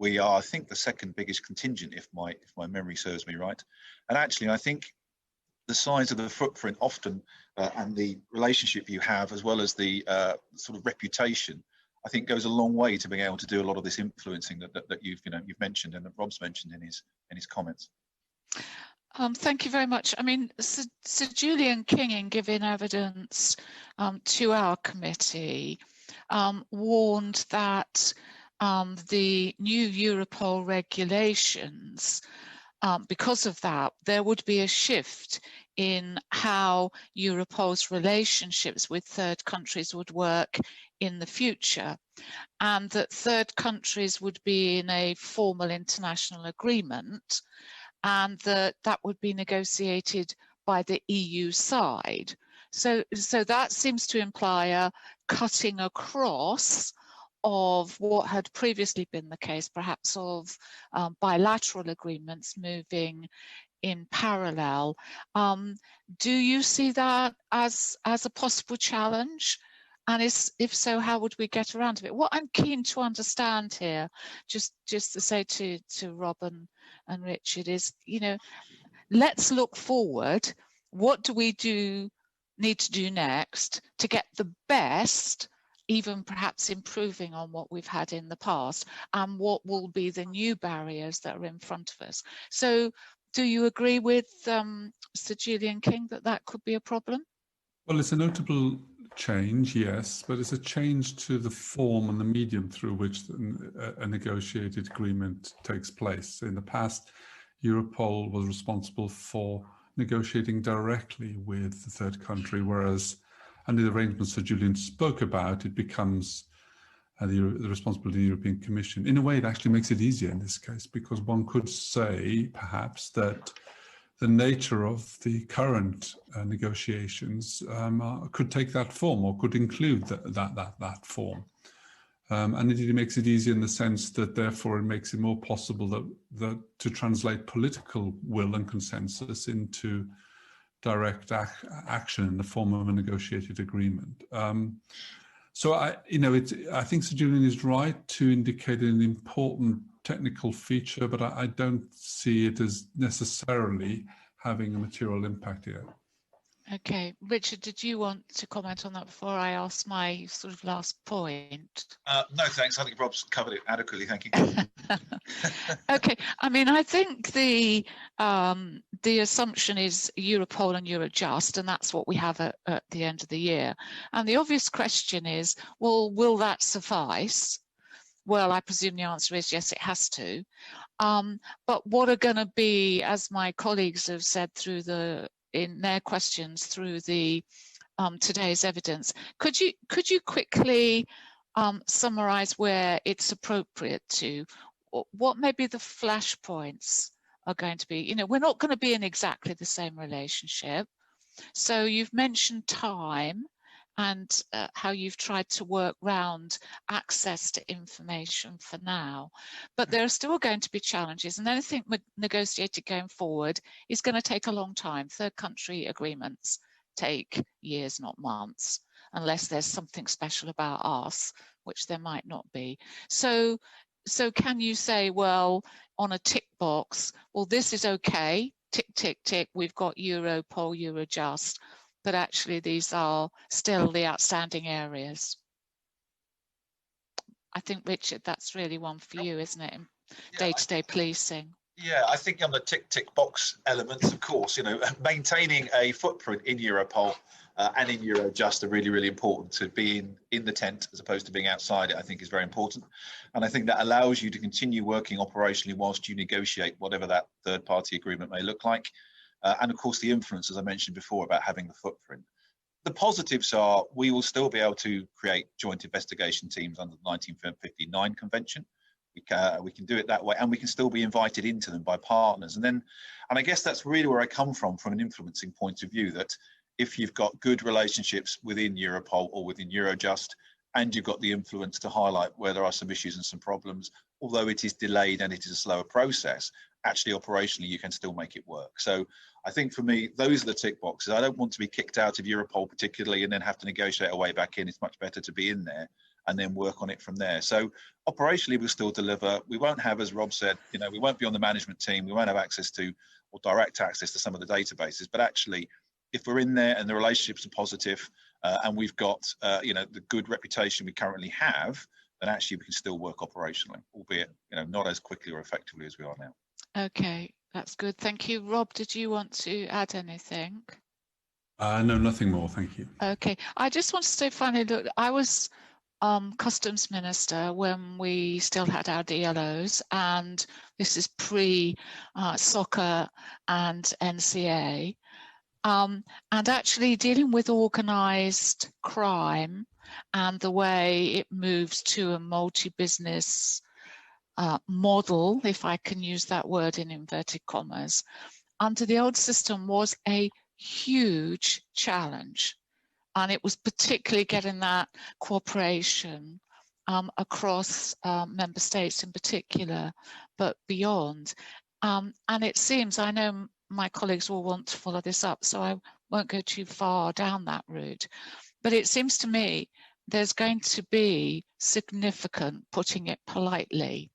We are, I think, the second biggest contingent, if my memory serves me right. And actually, I think the size of the footprint often and the relationship you have, as well as the sort of reputation, I think goes a long way to being able to do a lot of this influencing that you've mentioned and that Rob's mentioned in his comments. Thank you very much. I mean, Sir Julian King, in giving evidence to our committee, warned that the new Europol regulations, because of that, there would be a shift in how Europol's relationships with third countries would work in the future, and that third countries would be in a formal international agreement, and that would be negotiated by the EU side. So that seems to imply a cutting across of what had previously been the case, perhaps of bilateral agreements moving in parallel. Do you see that as a possible challenge? And if so, how would we get around it? What I'm keen to understand here, just to say to Rob and Richard, is, you know, let's look forward. What do we need to do next to get the best, even perhaps improving on what we've had in the past, and what will be the new barriers that are in front of us? So do you agree with Sir Julian King that could be a problem? Well, it's a notable change, yes, but it's a change to the form and the medium through which a negotiated agreement takes place. In the past, Europol was responsible for negotiating directly with the third country, whereas under the arrangements that Julian spoke about, it becomes the responsibility of the European Commission. In a way, it actually makes it easier in this case, because one could say, perhaps, that the nature of the current negotiations could take that form, or could include that form. And indeed, it makes it easier in the sense that, therefore, it makes it more possible that to translate political will and consensus into direct action in the form of a negotiated agreement. So I think Sir Julian is right to indicate an important technical feature, but I don't see it as necessarily having a material impact here. Okay, Richard, did you want to comment on that before I ask my sort of last point? No, thanks. I think Rob's covered it adequately. Thank you. Okay, I mean, I think the assumption is Europol and Eurojust, and that's what we have at the end of the year. And the obvious question is, well, will that suffice? Well, I presume the answer is yes, it has to. But what are going to be, as my colleagues have said in their questions through the today's evidence, could you quickly summarize where it's appropriate to, what maybe the flashpoints are going to be? You know, we're not going to be in exactly the same relationship. So you've mentioned time and how you've tried to work round access to information for now. But there are still going to be challenges, and anything negotiated going forward is going to take a long time. Third country agreements take years, not months, unless there's something special about us, which there might not be. So can you say, well, on a tick box, well, this is okay, tick, tick, tick, we've got Europol, Eurojust, but actually these are still the outstanding areas? I think, Richard, that's really one for you, isn't it, in day-to-day policing? Yeah, I think on the tick box elements, of course, you know, maintaining a footprint in Europol and in Eurojust are really, really important. To be in the tent as opposed to being outside it, I think, is very important. And I think that allows you to continue working operationally whilst you negotiate whatever that third party agreement may look like. And of course, the influence, as I mentioned before, about having the footprint. The positives are we will still be able to create joint investigation teams under the 1959 convention. We can do it that way, and we can still be invited into them by partners. And I guess that's really where I come from an influencing point of view, that if you've got good relationships within Europol or within Eurojust, and you've got the influence to highlight where there are some issues and some problems, although it is delayed and it is a slower process, actually operationally you can still make it work. So I think for me, those are the tick boxes. I don't want to be kicked out of Europol particularly and then have to negotiate a way back in. It's much better to be in there and then work on it from there. So operationally we'll still deliver. We won't have, as Rob said, you know, we won't be on the management team. We won't have access to or direct access to some of the databases, but actually if we're in there and the relationships are positive and we've got, you know, the good reputation we currently have, then actually we can still work operationally, albeit, you know, not as quickly or effectively as we are now. Okay, That's good. Thank you. Rob, did you want to add anything? No, nothing more. Thank you. Okay. I just want to say finally, look, I was customs minister when we still had our DLOs, and this is pre-SOCA and NCA. And actually dealing with organised crime and the way it moves to a multi-business model, if I can use that word in inverted commas, under the old system was a huge challenge. And it was particularly getting that cooperation across member states in particular, but beyond. And it seems, I know my colleagues will want to follow this up, so I won't go too far down that route. But it seems to me there's going to be significant, putting it politely,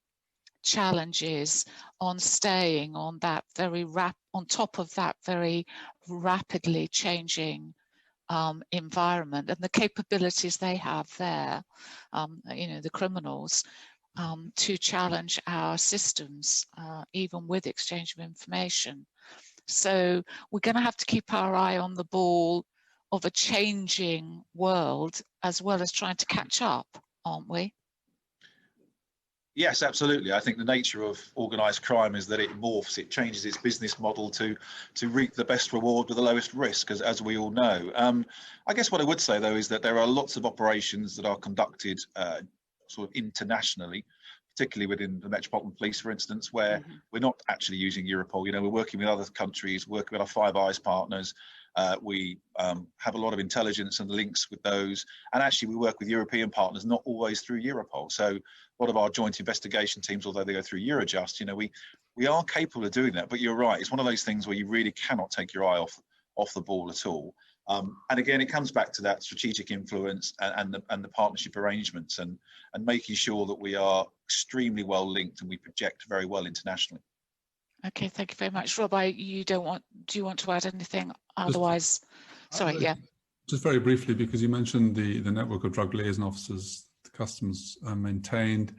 challenges on staying on that on top of that very rapidly changing environment and the capabilities they have there, you know, the criminals, to challenge our systems, even with exchange of information. So we're going to have to keep our eye on the ball of a changing world, as well as trying to catch up, aren't we? Yes, absolutely. I think the nature of organised crime is that it morphs, it changes its business model to reap the best reward with the lowest risk, as we all know. I guess what I would say, though, is that there are lots of operations that are conducted sort of internationally, particularly within the Metropolitan Police, for instance, where we're not actually using Europol. You know, we're working with other countries, working with our Five Eyes partners. We have a lot of intelligence and links with those, and actually we work with European partners, not always through Europol. So a lot of our joint investigation teams, although they go through Eurojust, you know, we are capable of doing that. But you're right, it's one of those things where you really cannot take your eye off the ball at all. And again, it comes back to that strategic influence and the partnership arrangements and making sure that we are extremely well linked and we project very well internationally. Okay, thank you very much, Rob. Do you want to add anything? Otherwise, sorry, yeah. Just very briefly, because you mentioned the network of drug liaison officers the customs maintained,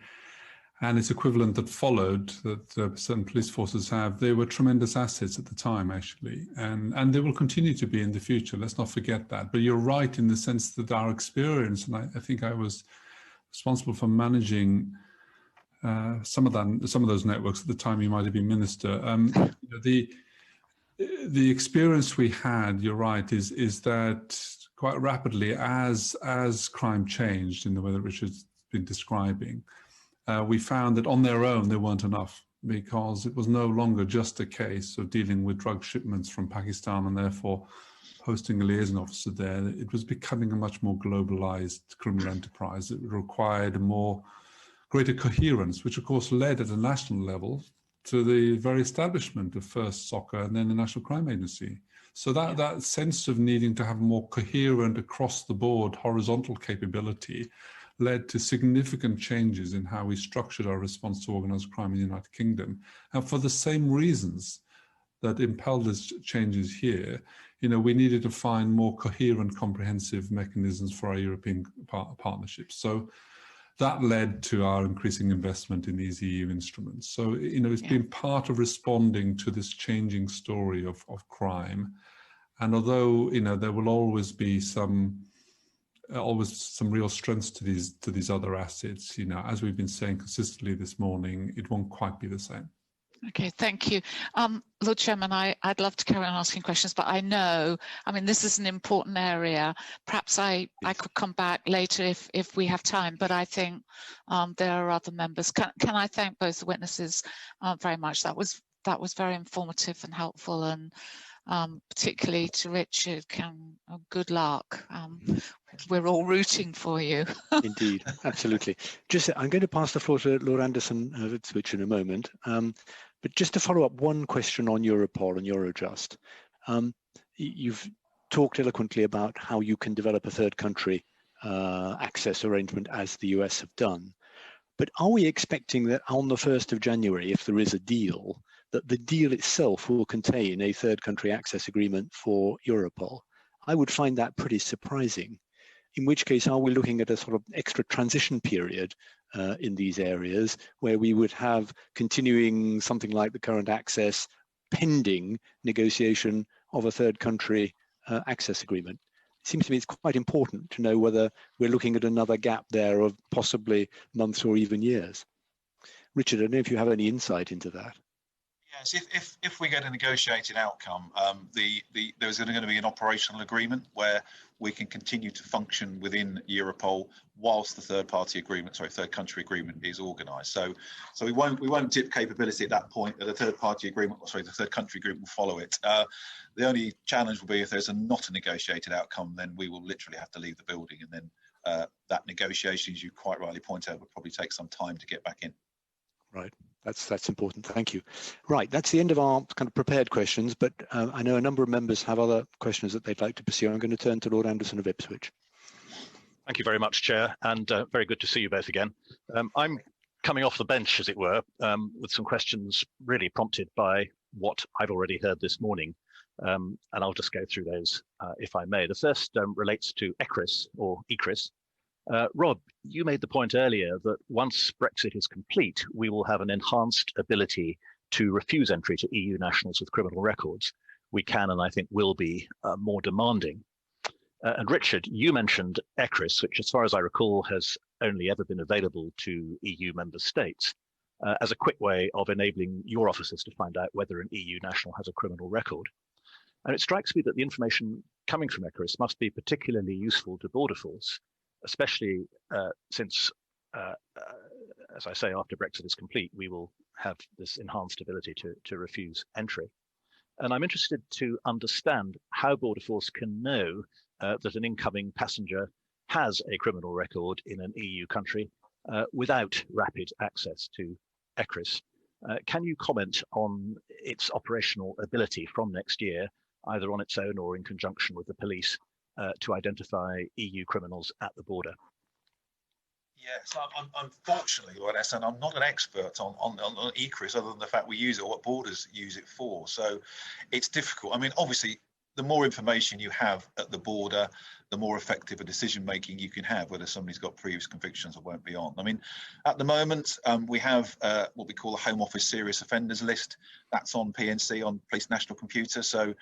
and its equivalent that followed, that certain police forces have. They were tremendous assets at the time, actually, and they will continue to be in the future. Let's not forget that. But you're right in the sense that our experience, and I think I was responsible for managing some of those networks at the time you might have been minister. The experience we had, you're right, is that quite rapidly as crime changed in the way that Richard's been describing, we found that on their own they weren't enough, because it was no longer just a case of dealing with drug shipments from Pakistan and therefore posting a liaison officer there. It was becoming a much more globalized criminal enterprise. It required greater coherence, which of course led at a national level to the very establishment of first SOCA and then the National Crime Agency. So that sense of needing to have more coherent across the board horizontal capability led to significant changes in how we structured our response to organised crime in the United Kingdom. And for the same reasons that impelled us changes here, you know, we needed to find more coherent, comprehensive mechanisms for our European partnerships. So that led to our increasing investment in these EU instruments. So, you know, it's been part of responding to this changing story of crime. And although, you know, there will always be some real strengths to these other assets, you know, as we've been saying consistently this morning, it won't quite be the same. Okay, thank you. Lord Chairman, I'd love to carry on asking questions, but I know, I mean, this is an important area. Perhaps I could come back later if we have time, but I think there are other members. Can I thank both the witnesses very much? That was very informative and helpful, and particularly to Richard, good luck. We're all rooting for you. Indeed, absolutely. I'm going to pass the floor to Lord Anderson of Ipswich in a moment. But just to follow up one question on Europol and Eurojust. You've talked eloquently about how you can develop a third country access arrangement as the US have done. But are we expecting that on the 1st of January, if there is a deal, that the deal itself will contain a third country access agreement for Europol? I would find that pretty surprising. In which case, are we looking at a sort of extra transition period in these areas where we would have continuing something like the current access pending negotiation of a third country access agreement. It seems to me it's quite important to know whether we're looking at another gap there of possibly months or even years. Richard, I don't know if you have any insight into that. Yes, if we get a negotiated outcome, there's going to be an operational agreement where we can continue to function within Europol whilst the third country agreement is organised. So we won't dip capability at that point. The third country agreement will follow it. The only challenge will be if there's not a negotiated outcome, then we will literally have to leave the building, and then that negotiation, as you quite rightly point out, would probably take some time to get back in. Right. That's important. Thank you. Right. That's the end of our kind of prepared questions, but I know a number of members have other questions that they'd like to pursue. I'm going to turn to Lord Anderson of Ipswich. Thank you very much, Chair, and very good to see you both again. I'm coming off the bench, as it were, with some questions really prompted by what I've already heard this morning, and I'll just go through those if I may. The first relates to ECRIS, or ECRIS. Rob, you made the point earlier that once Brexit is complete, we will have an enhanced ability to refuse entry to EU nationals with criminal records. We can, and I think will be, more demanding. And Richard, you mentioned ECRIS, which as far as I recall has only ever been available to EU member states, as a quick way of enabling your officers to find out whether an EU national has a criminal record. And it strikes me that the information coming from ECRIS must be particularly useful to Border Force, especially since, as I say, after Brexit is complete, we will have this enhanced ability to refuse entry. And I'm interested to understand how Border Force can know that an incoming passenger has a criminal record in an EU country without rapid access to ECRIS. Can you comment on its operational ability from next year, either on its own or in conjunction with the police, to identify EU criminals at the border? Yes, unfortunately, Lord Anderson, I'm not an expert on ECRIS other than the fact we use it, or what borders use it for. So it's difficult. I mean, obviously, the more information you have at the border, the more effective a decision making you can have, whether somebody's got previous convictions or won't be on. I mean, at the moment, we have what we call a Home Office Serious Offenders List. That's on PNC, on Police National Computer. So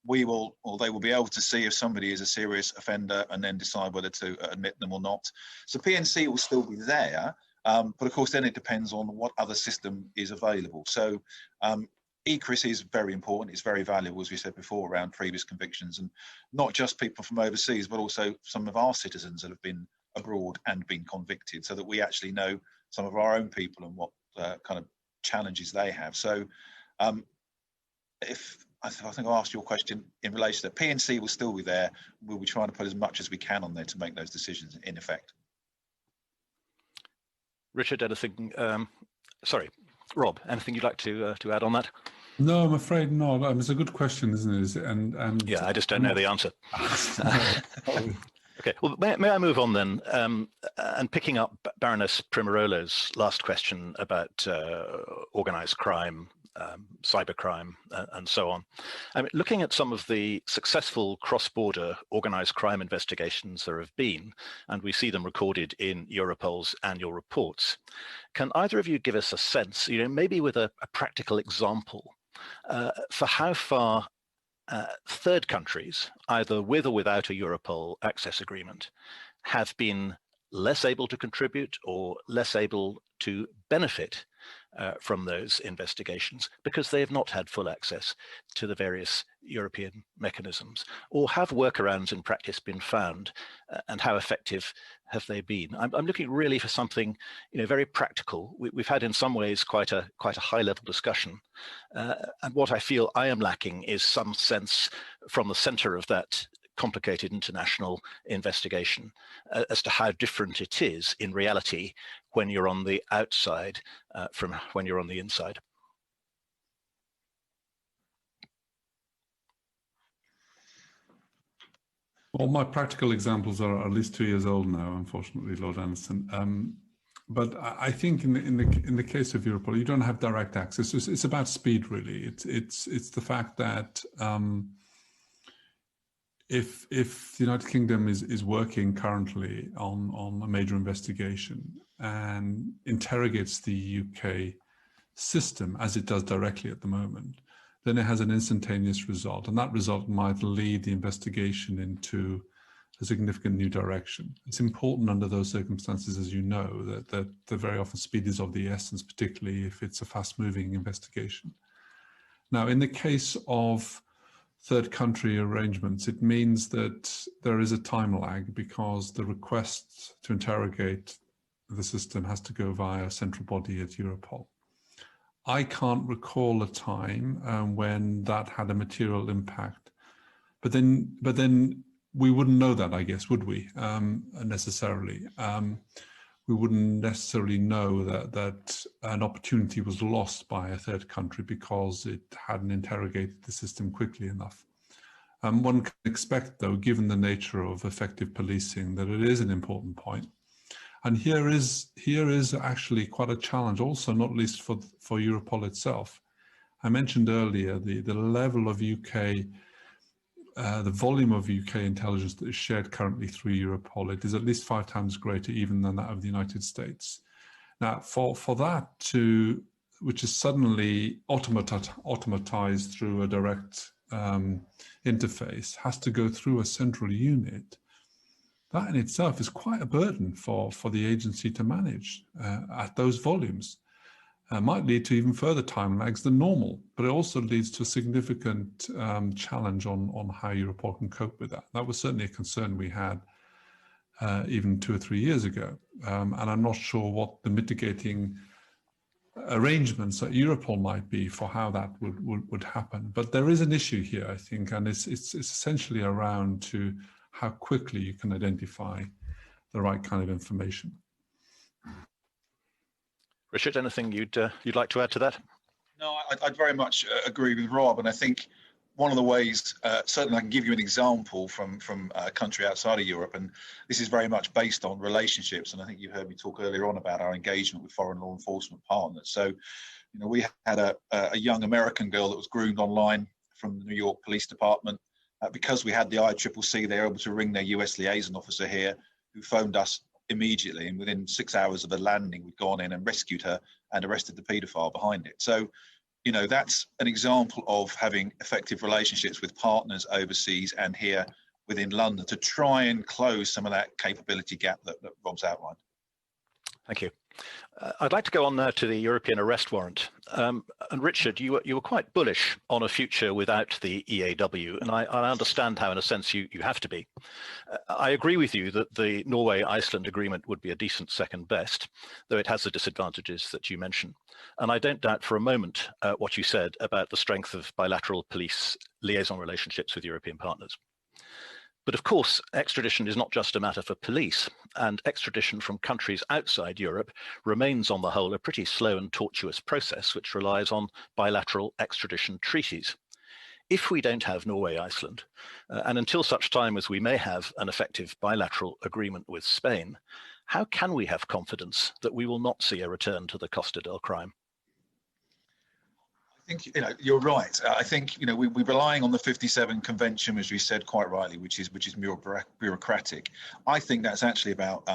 we will, or they will be able to see if somebody is a serious offender and then decide whether to admit them or not. So PNC will still be there, but of course then it depends on what other system is available. So ECRIS is very important. It's very valuable, as we said before, around previous convictions, and not just people from overseas, but also some of our citizens that have been abroad and been convicted, so that we actually know some of our own people and what kind of challenges they have. So I think I asked your question in relation to that. PNC will still be there. We'll be trying to put as much as we can on there to make those decisions in effect. Richard, anything? Sorry, Rob, anything you'd like to add on that? No, I'm afraid not. It's a good question, isn't it? And yeah, I just don't know the answer. Okay, well, may I move on then? And picking up Baroness Primarolo's last question about organised crime, cybercrime, and so on. I mean, looking at some of the successful cross-border organised crime investigations there have been, and we see them recorded in Europol's annual reports, can either of you give us a sense, maybe with a practical example, for how far third countries, either with or without a Europol access agreement, have been less able to contribute or less able to benefit from those investigations because they have not had full access to the various European mechanisms? Or have workarounds in practice been found, and how effective have they been? I'm looking really for something very practical. We've had in some ways quite a high level discussion, and what I feel I am lacking is some sense from the center of that complicated international investigation as to how different it is in reality when you're on the outside from when you're on the inside. Well, my practical examples are at least 2 years old now, unfortunately, Lord Anderson. But I think in the case of Europol, you don't have direct access. It's about speed, really. It's the fact that if the United Kingdom is working currently on a major investigation and interrogates the UK system, as it does directly at the moment, then it has an instantaneous result, and that result might lead the investigation into a significant new direction. It's important under those circumstances, as you know, that very often speed is of the essence, particularly if it's a fast-moving investigation. Now, in the case of third country arrangements, it means that there is a time lag because the request to interrogate the system has to go via a central body at Europol. I can't recall a time when that had a material impact, but then we wouldn't know that, I guess, would we? Necessarily, we wouldn't necessarily know that an opportunity was lost by a third country because it hadn't interrogated the system quickly enough. One can expect, though, given the nature of effective policing, that it is an important point. And here is actually quite a challenge also, not least for Europol itself. I mentioned earlier the level of UK, the volume of UK intelligence that is shared currently through Europol. It is at least 5 times greater even than that of the United States. Now, for that which is suddenly automatized through a direct interface, has to go through a central unit. That in itself is quite a burden for the agency to manage at those volumes. Might lead to even further time lags than normal, but it also leads to a significant challenge on how Europol can cope with that. That was certainly a concern we had even 2 or 3 years ago, and I'm not sure what the mitigating arrangements at Europol might be for how that would happen. But there is an issue here, I think, and it's essentially around to how quickly you can identify the right kind of information. Richard, anything you'd like to add to that? No, I'd very much agree with Rob, and I think one of the ways, certainly I can give you an example from a country outside of Europe, and this is very much based on relationships, and I think you heard me talk earlier on about our engagement with foreign law enforcement partners. So, you know, we had a young American girl that was groomed online from the New York Police Department. Because we had the ICCC, they were able to ring their US liaison officer here, who phoned us immediately, and within 6 hours of the landing, we'd gone in and rescued her and arrested the paedophile behind it. So, you know, that's an example of having effective relationships with partners overseas and here within London to try and close some of that capability gap that Rob's outlined. Thank you. I'd like to go on now to the European arrest warrant. And Richard, you were quite bullish on a future without the EAW, and I understand how, in a sense, you have to be. I agree with you that the Norway-Iceland agreement would be a decent second best, though it has the disadvantages that you mention. And I don't doubt for a moment what you said about the strength of bilateral police liaison relationships with European partners. But of course, extradition is not just a matter for police, and extradition from countries outside Europe remains on the whole a pretty slow and tortuous process which relies on bilateral extradition treaties. If we don't have Norway-Iceland, and until such time as we may have an effective bilateral agreement with Spain, how can we have confidence that we will not see a return to the Costa del Crime? I think, you know, you're right. I think, you know, we're relying on the 57 Convention, as we said quite rightly, which is bureaucratic. I think that's actually about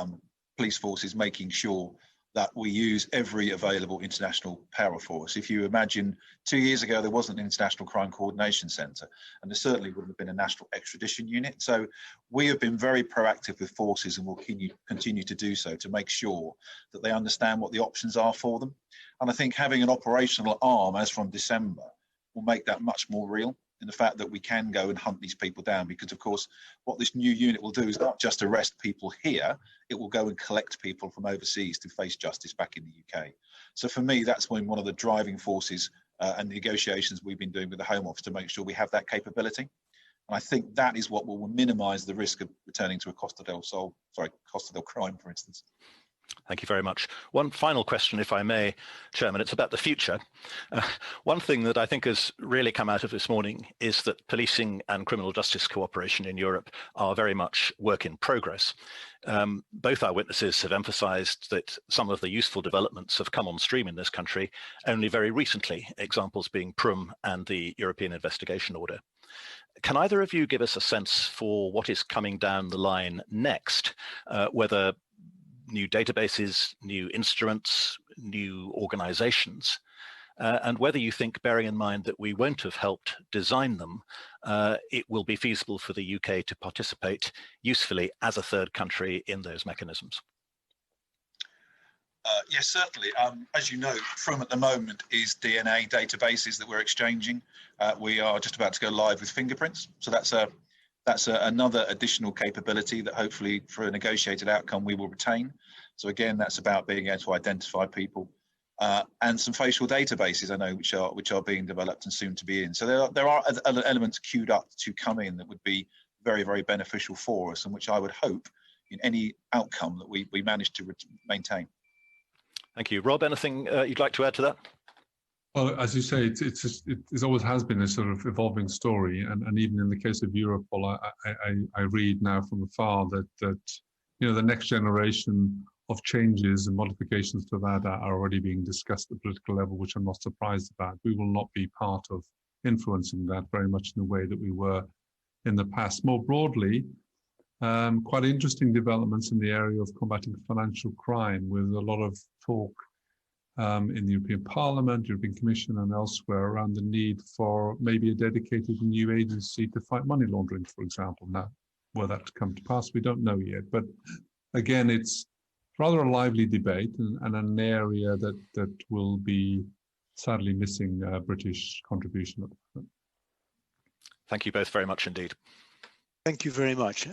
police forces making sure that we use every available international power force. If you imagine 2 years ago, there wasn't an International Crime Coordination Centre, and there certainly wouldn't have been a national extradition unit. So we have been very proactive with forces and will continue to do so to make sure that they understand what the options are for them. And I think having an operational arm, as from December, will make that much more real in the fact that we can go and hunt these people down, because of course what this new unit will do is not just arrest people here, it will go and collect people from overseas to face justice back in the UK. So for me, that's been one of the driving forces and negotiations we've been doing with the Home Office to make sure we have that capability. And I think that is what will minimise the risk of returning to a Costa del Crime, for instance. Thank you very much. One final question, if I may, Chairman. It's about the future. One thing that I think has really come out of this morning is that policing and criminal justice cooperation in Europe are very much work in progress. Both our witnesses have emphasised that some of the useful developments have come on stream in this country only very recently, examples being PRUM and the European Investigation Order. Can either of you give us a sense for what is coming down the line next, whether new databases, new instruments, new organizations, and whether you think, bearing in mind that we won't have helped design them, it will be feasible for the UK to participate usefully as a third country in those mechanisms. Yes, certainly. As you know, from at the moment is DNA databases that we're exchanging. We are just about to go live with fingerprints. So that's another additional capability that hopefully for a negotiated outcome we will retain. So again, that's about being able to identify people, and some facial databases I know which are being developed and soon to be in. So there are other elements queued up to come in that would be very, very beneficial for us, and which I would hope in any outcome that we manage to maintain. Thank you. Rob, anything you'd like to add to that? Well, as you say, it always has been a sort of evolving story, and even in the case of Europol, I read now from afar that you know, the next generation of changes and modifications to that are already being discussed at the political level, which I'm not surprised about. We will not be part of influencing that very much in the way that we were in the past. More broadly, quite interesting developments in the area of combating financial crime, with a lot of talk in the European Parliament, European Commission and elsewhere around the need for maybe a dedicated new agency to fight money laundering, for example. Now, were that to come to pass, we don't know yet. But again, it's rather a lively debate and an area that will be sadly missing British contribution at the moment. Thank you both very much indeed. Thank you very much.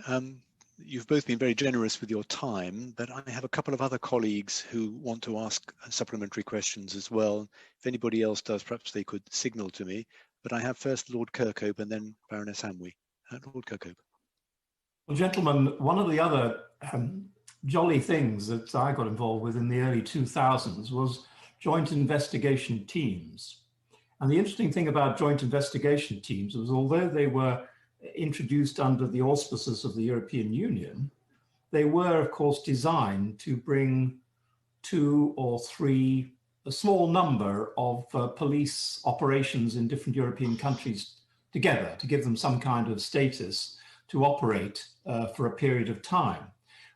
You've both been very generous with your time, but I have a couple of other colleagues who want to ask supplementary questions as well. If anybody else does, perhaps they could signal to me. But I have first Lord Kirkhope and then Baroness Hamwee. Lord Kirkhope. Well, gentlemen, one of the other jolly things that I got involved with in the early 2000s was joint investigation teams. And the interesting thing about joint investigation teams was, although they were introduced under the auspices of the European Union, they were, of course, designed to bring 2 or 3, a small number of police operations in different European countries together to give them some kind of status to operate for a period of time.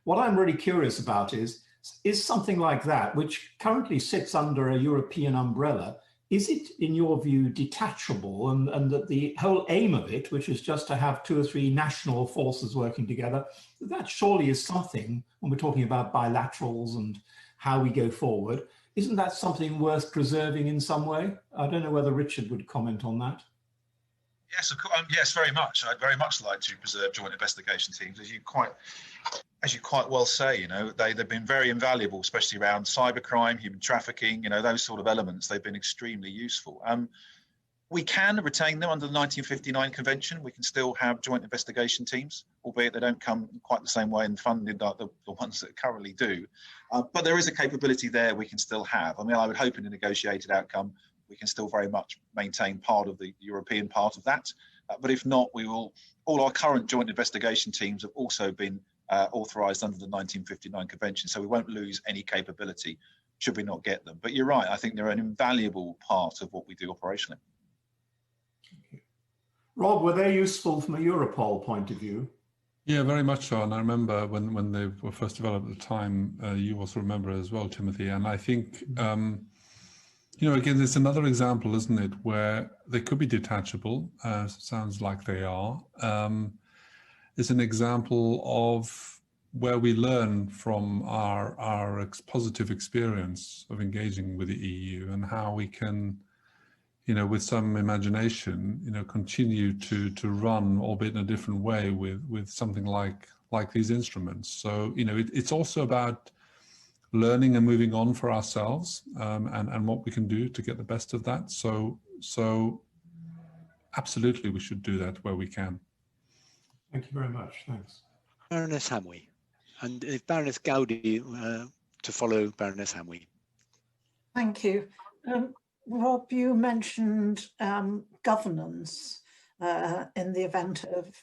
What I'm really curious about is something like that, which currently sits under a European umbrella, is it, in your view, detachable, and that the whole aim of it, which is just to have 2 or 3 national forces working together, that surely is something, when we're talking about bilaterals and how we go forward, isn't that something worth preserving in some way? I don't know whether Richard would comment on that. Yes, of course. Yes, very much. I'd very much like to preserve joint investigation teams, as you quite well say. You know, they've been very invaluable, especially around cybercrime, human trafficking. You know, those sort of elements. They've been extremely useful. We can retain them under the 1959 Convention. We can still have joint investigation teams, albeit they don't come quite the same way and funded like the ones that currently do. But there is a capability there we can still have. I mean, I would hope in a negotiated outcome we can still very much maintain part of the European part of that. But if not, we will. All our current joint investigation teams have also been authorised under the 1959 Convention, so we won't lose any capability should we not get them. But you're right, I think they're an invaluable part of what we do operationally. Rob, were they useful from a Europol point of view? Yeah, very much so. And I remember when they were first developed at the time, you also remember as well, Timothy. And I think, you know, again, there's another example, isn't it, where they could be detachable. Sounds like they are. Is an example of where we learn from our positive experience of engaging with the EU and how we can, you know, with some imagination, you know, continue to run, albeit in a different way, with something like these instruments. So, you know, it's also about learning and moving on for ourselves, and what we can do to get the best of that. So absolutely, we should do that where we can. Thank you very much. Thanks. Baroness Hamwee. And if Baroness Gowdy to follow Baroness Hamwee. Thank you. Rob, you mentioned governance in the event of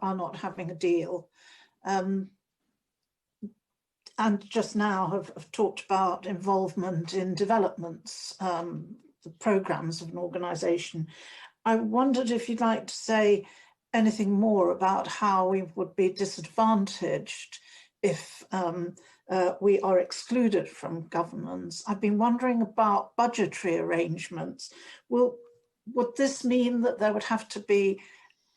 our not having a deal. And just now have talked about involvement in developments, the programs of an organisation. I wondered if you'd like to say anything more about how we would be disadvantaged if we are excluded from governance. I've been wondering about budgetary arrangements. Would this mean that there would have to be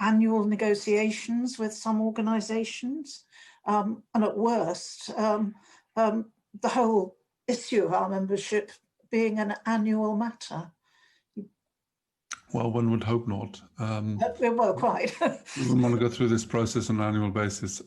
annual negotiations with some organisations? And at worst, the whole issue of our membership being an annual matter? Well, one would hope not. Well, quite. We wouldn't want to go through this process on an annual basis.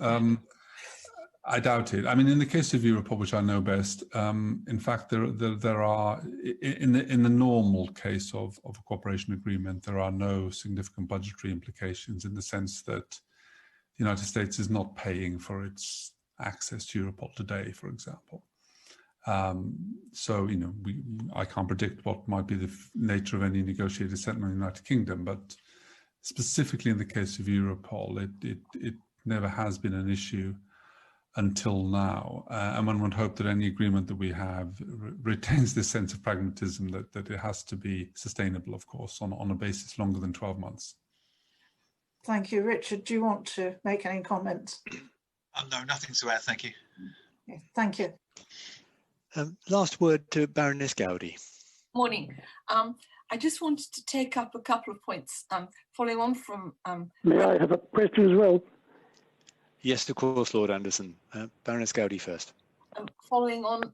I doubt it. I mean, in the case of Europol, which I know best, in fact, there are, in the normal case of a cooperation agreement, there are no significant budgetary implications in the sense that the United States is not paying for its access to Europol today, for example. So, you know, I can't predict what might be the nature of any negotiated settlement in the United Kingdom, but specifically in the case of Europol, it never has been an issue until now. And one would hope that any agreement that we have retains this sense of pragmatism that it has to be sustainable, of course, on a basis longer than 12 months. Thank you. Richard, do you want to make any comments? No, nothing to add, thank you. Okay, thank you. Last word to Baroness Gowdy. Morning. I just wanted to take up a couple of points following on from... May I have a question as well? Yes, of course, Lord Anderson. Baroness Gowdy first. Following on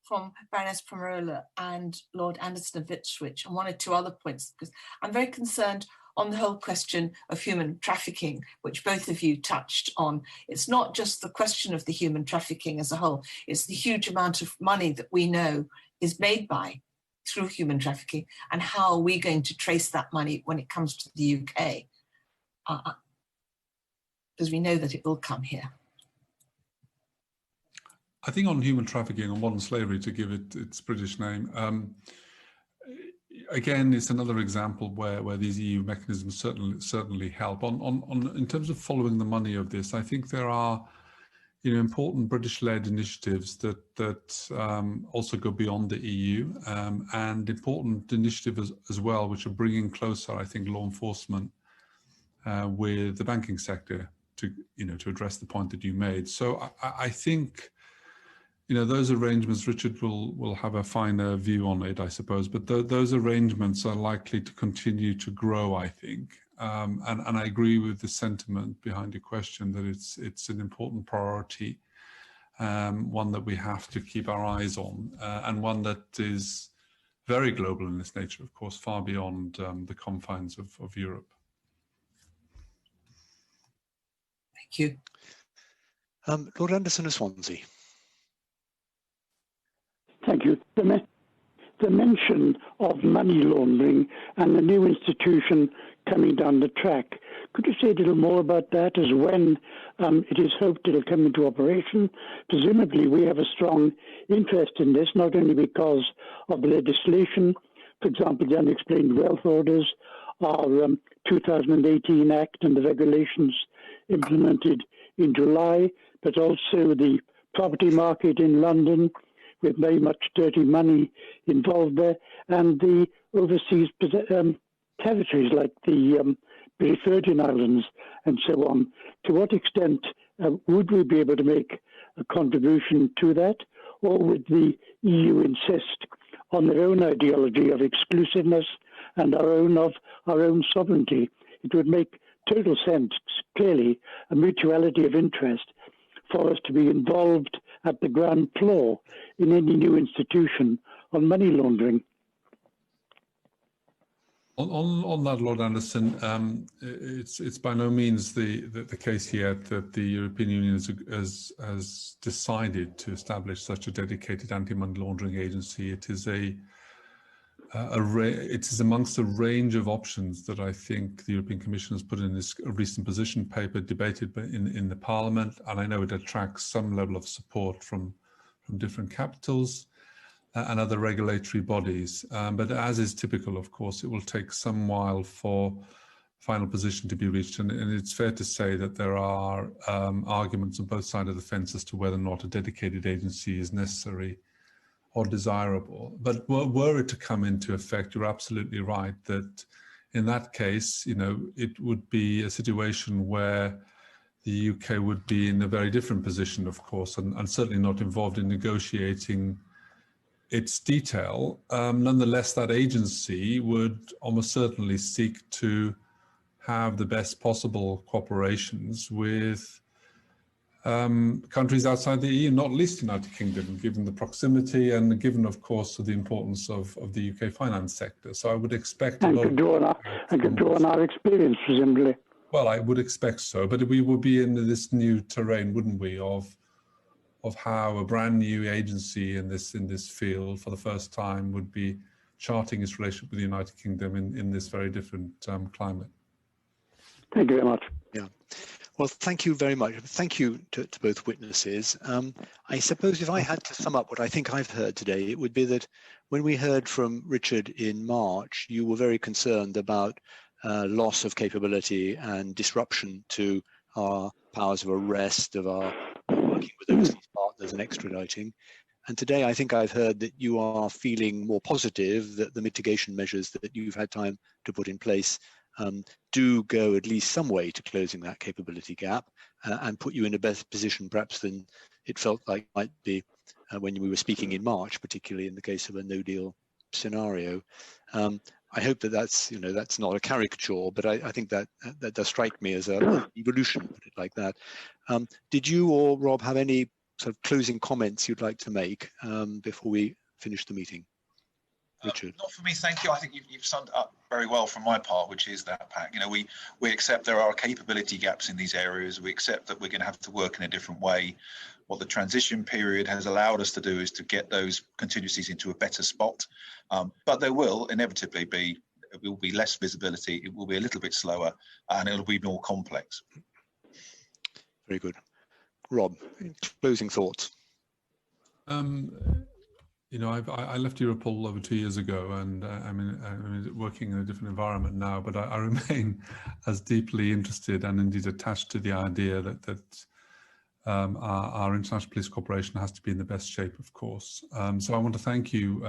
from Baroness Pomerola and Lord Anderson of Ipswich, and one or two other points, because I'm very concerned on the whole question of human trafficking, which both of you touched on. It's not just the question of the human trafficking as a whole, it's the huge amount of money that we know is made through human trafficking, and how are we going to trace that money when it comes to the UK? Because we know that it will come here. I think on human trafficking and modern slavery, to give it its British name, again, it's another example where these EU mechanisms certainly help. In terms of following the money of this, I think there are, you know, important British-led initiatives that also go beyond the EU, and important initiatives as well, which are bringing closer, I think, law enforcement with the banking sector to address the point that you made. So I think, you know, those arrangements, Richard will have a finer view on it, I suppose, but those arrangements are likely to continue to grow, I think. And I agree with the sentiment behind your question that it's an important priority, one that we have to keep our eyes on, and one that is very global in its nature, of course, far beyond the confines of Europe. Thank you. Lord Anderson of Swansea. Thank you. The mention of money laundering and the new institution coming down the track. Could you say a little more about that, as when it is hoped it'll come into operation? Presumably we have a strong interest in this, not only because of the legislation, for example, the unexplained wealth orders, our 2018 Act and the regulations implemented in July, but also the property market in London, with very much dirty money involved there, and the overseas territories like the British Virgin Islands and so on. To what extent would we be able to make a contribution to that, or would the EU insist on their own ideology of exclusiveness and our own sovereignty? It would make total sense, clearly, a mutuality of interest for us to be involved at the ground floor in any new institution on money laundering. On that, Lord Anderson, it's by no means the case yet that the European Union has decided to establish such a dedicated anti-money laundering agency. It is it is amongst a range of options that I think the European Commission has put in this recent position paper, debated in the Parliament, and I know it attracts some level of support from different capitals and other regulatory bodies. But as is typical, of course, it will take some while for final position to be reached. And it's fair to say that there are arguments on both sides of the fence as to whether or not a dedicated agency is necessary or desirable. But were it to come into effect, you're absolutely right that in that case, you know, it would be a situation where the UK would be in a very different position, of course, and certainly not involved in negotiating its detail. Nonetheless, that agency would almost certainly seek to have the best possible cooperations with countries outside the EU, not least the United Kingdom, given the proximity and given, of course, the importance of the UK finance sector. So I would expect and could draw on our experience, presumably. Well, I would expect so, but we would be in this new terrain, wouldn't we, of how a brand new agency in this field for the first time would be charting its relationship with the United Kingdom in this very different climate. Thank you very much. Yeah. Well, thank you very much. Thank you to both witnesses. I suppose if I had to sum up what I think I've heard today, it would be that when we heard from Richard in March, you were very concerned about loss of capability and disruption to our powers of arrest, of our working with overseas partners and extraditing. And today I think I've heard that you are feeling more positive that the mitigation measures that you've had time to put in place do go at least some way to closing that capability gap and put you in a better position perhaps than it felt like might be when we were speaking in March, particularly in the case of a no-deal scenario. I hope that that's not a caricature, but I think that does strike me as an evolution, put it like that. Did you or Rob have any sort of closing comments you'd like to make before we finish the meeting? Richard. Not for me, thank you. I think you've summed up very well from my part, which is that, Pat, we accept there are capability gaps in these areas. We accept that we're going to have to work in a different way. What the transition period has allowed us to do is to get those contingencies into a better spot. But there will inevitably be less visibility. It will be a little bit slower and it'll be more complex. Very good. Rob, closing thoughts. I left Europol over 2 years ago, and I'm working in a different environment now, but I remain as deeply interested and indeed attached to the idea that our international police cooperation has to be in the best shape, of course. So I want to thank you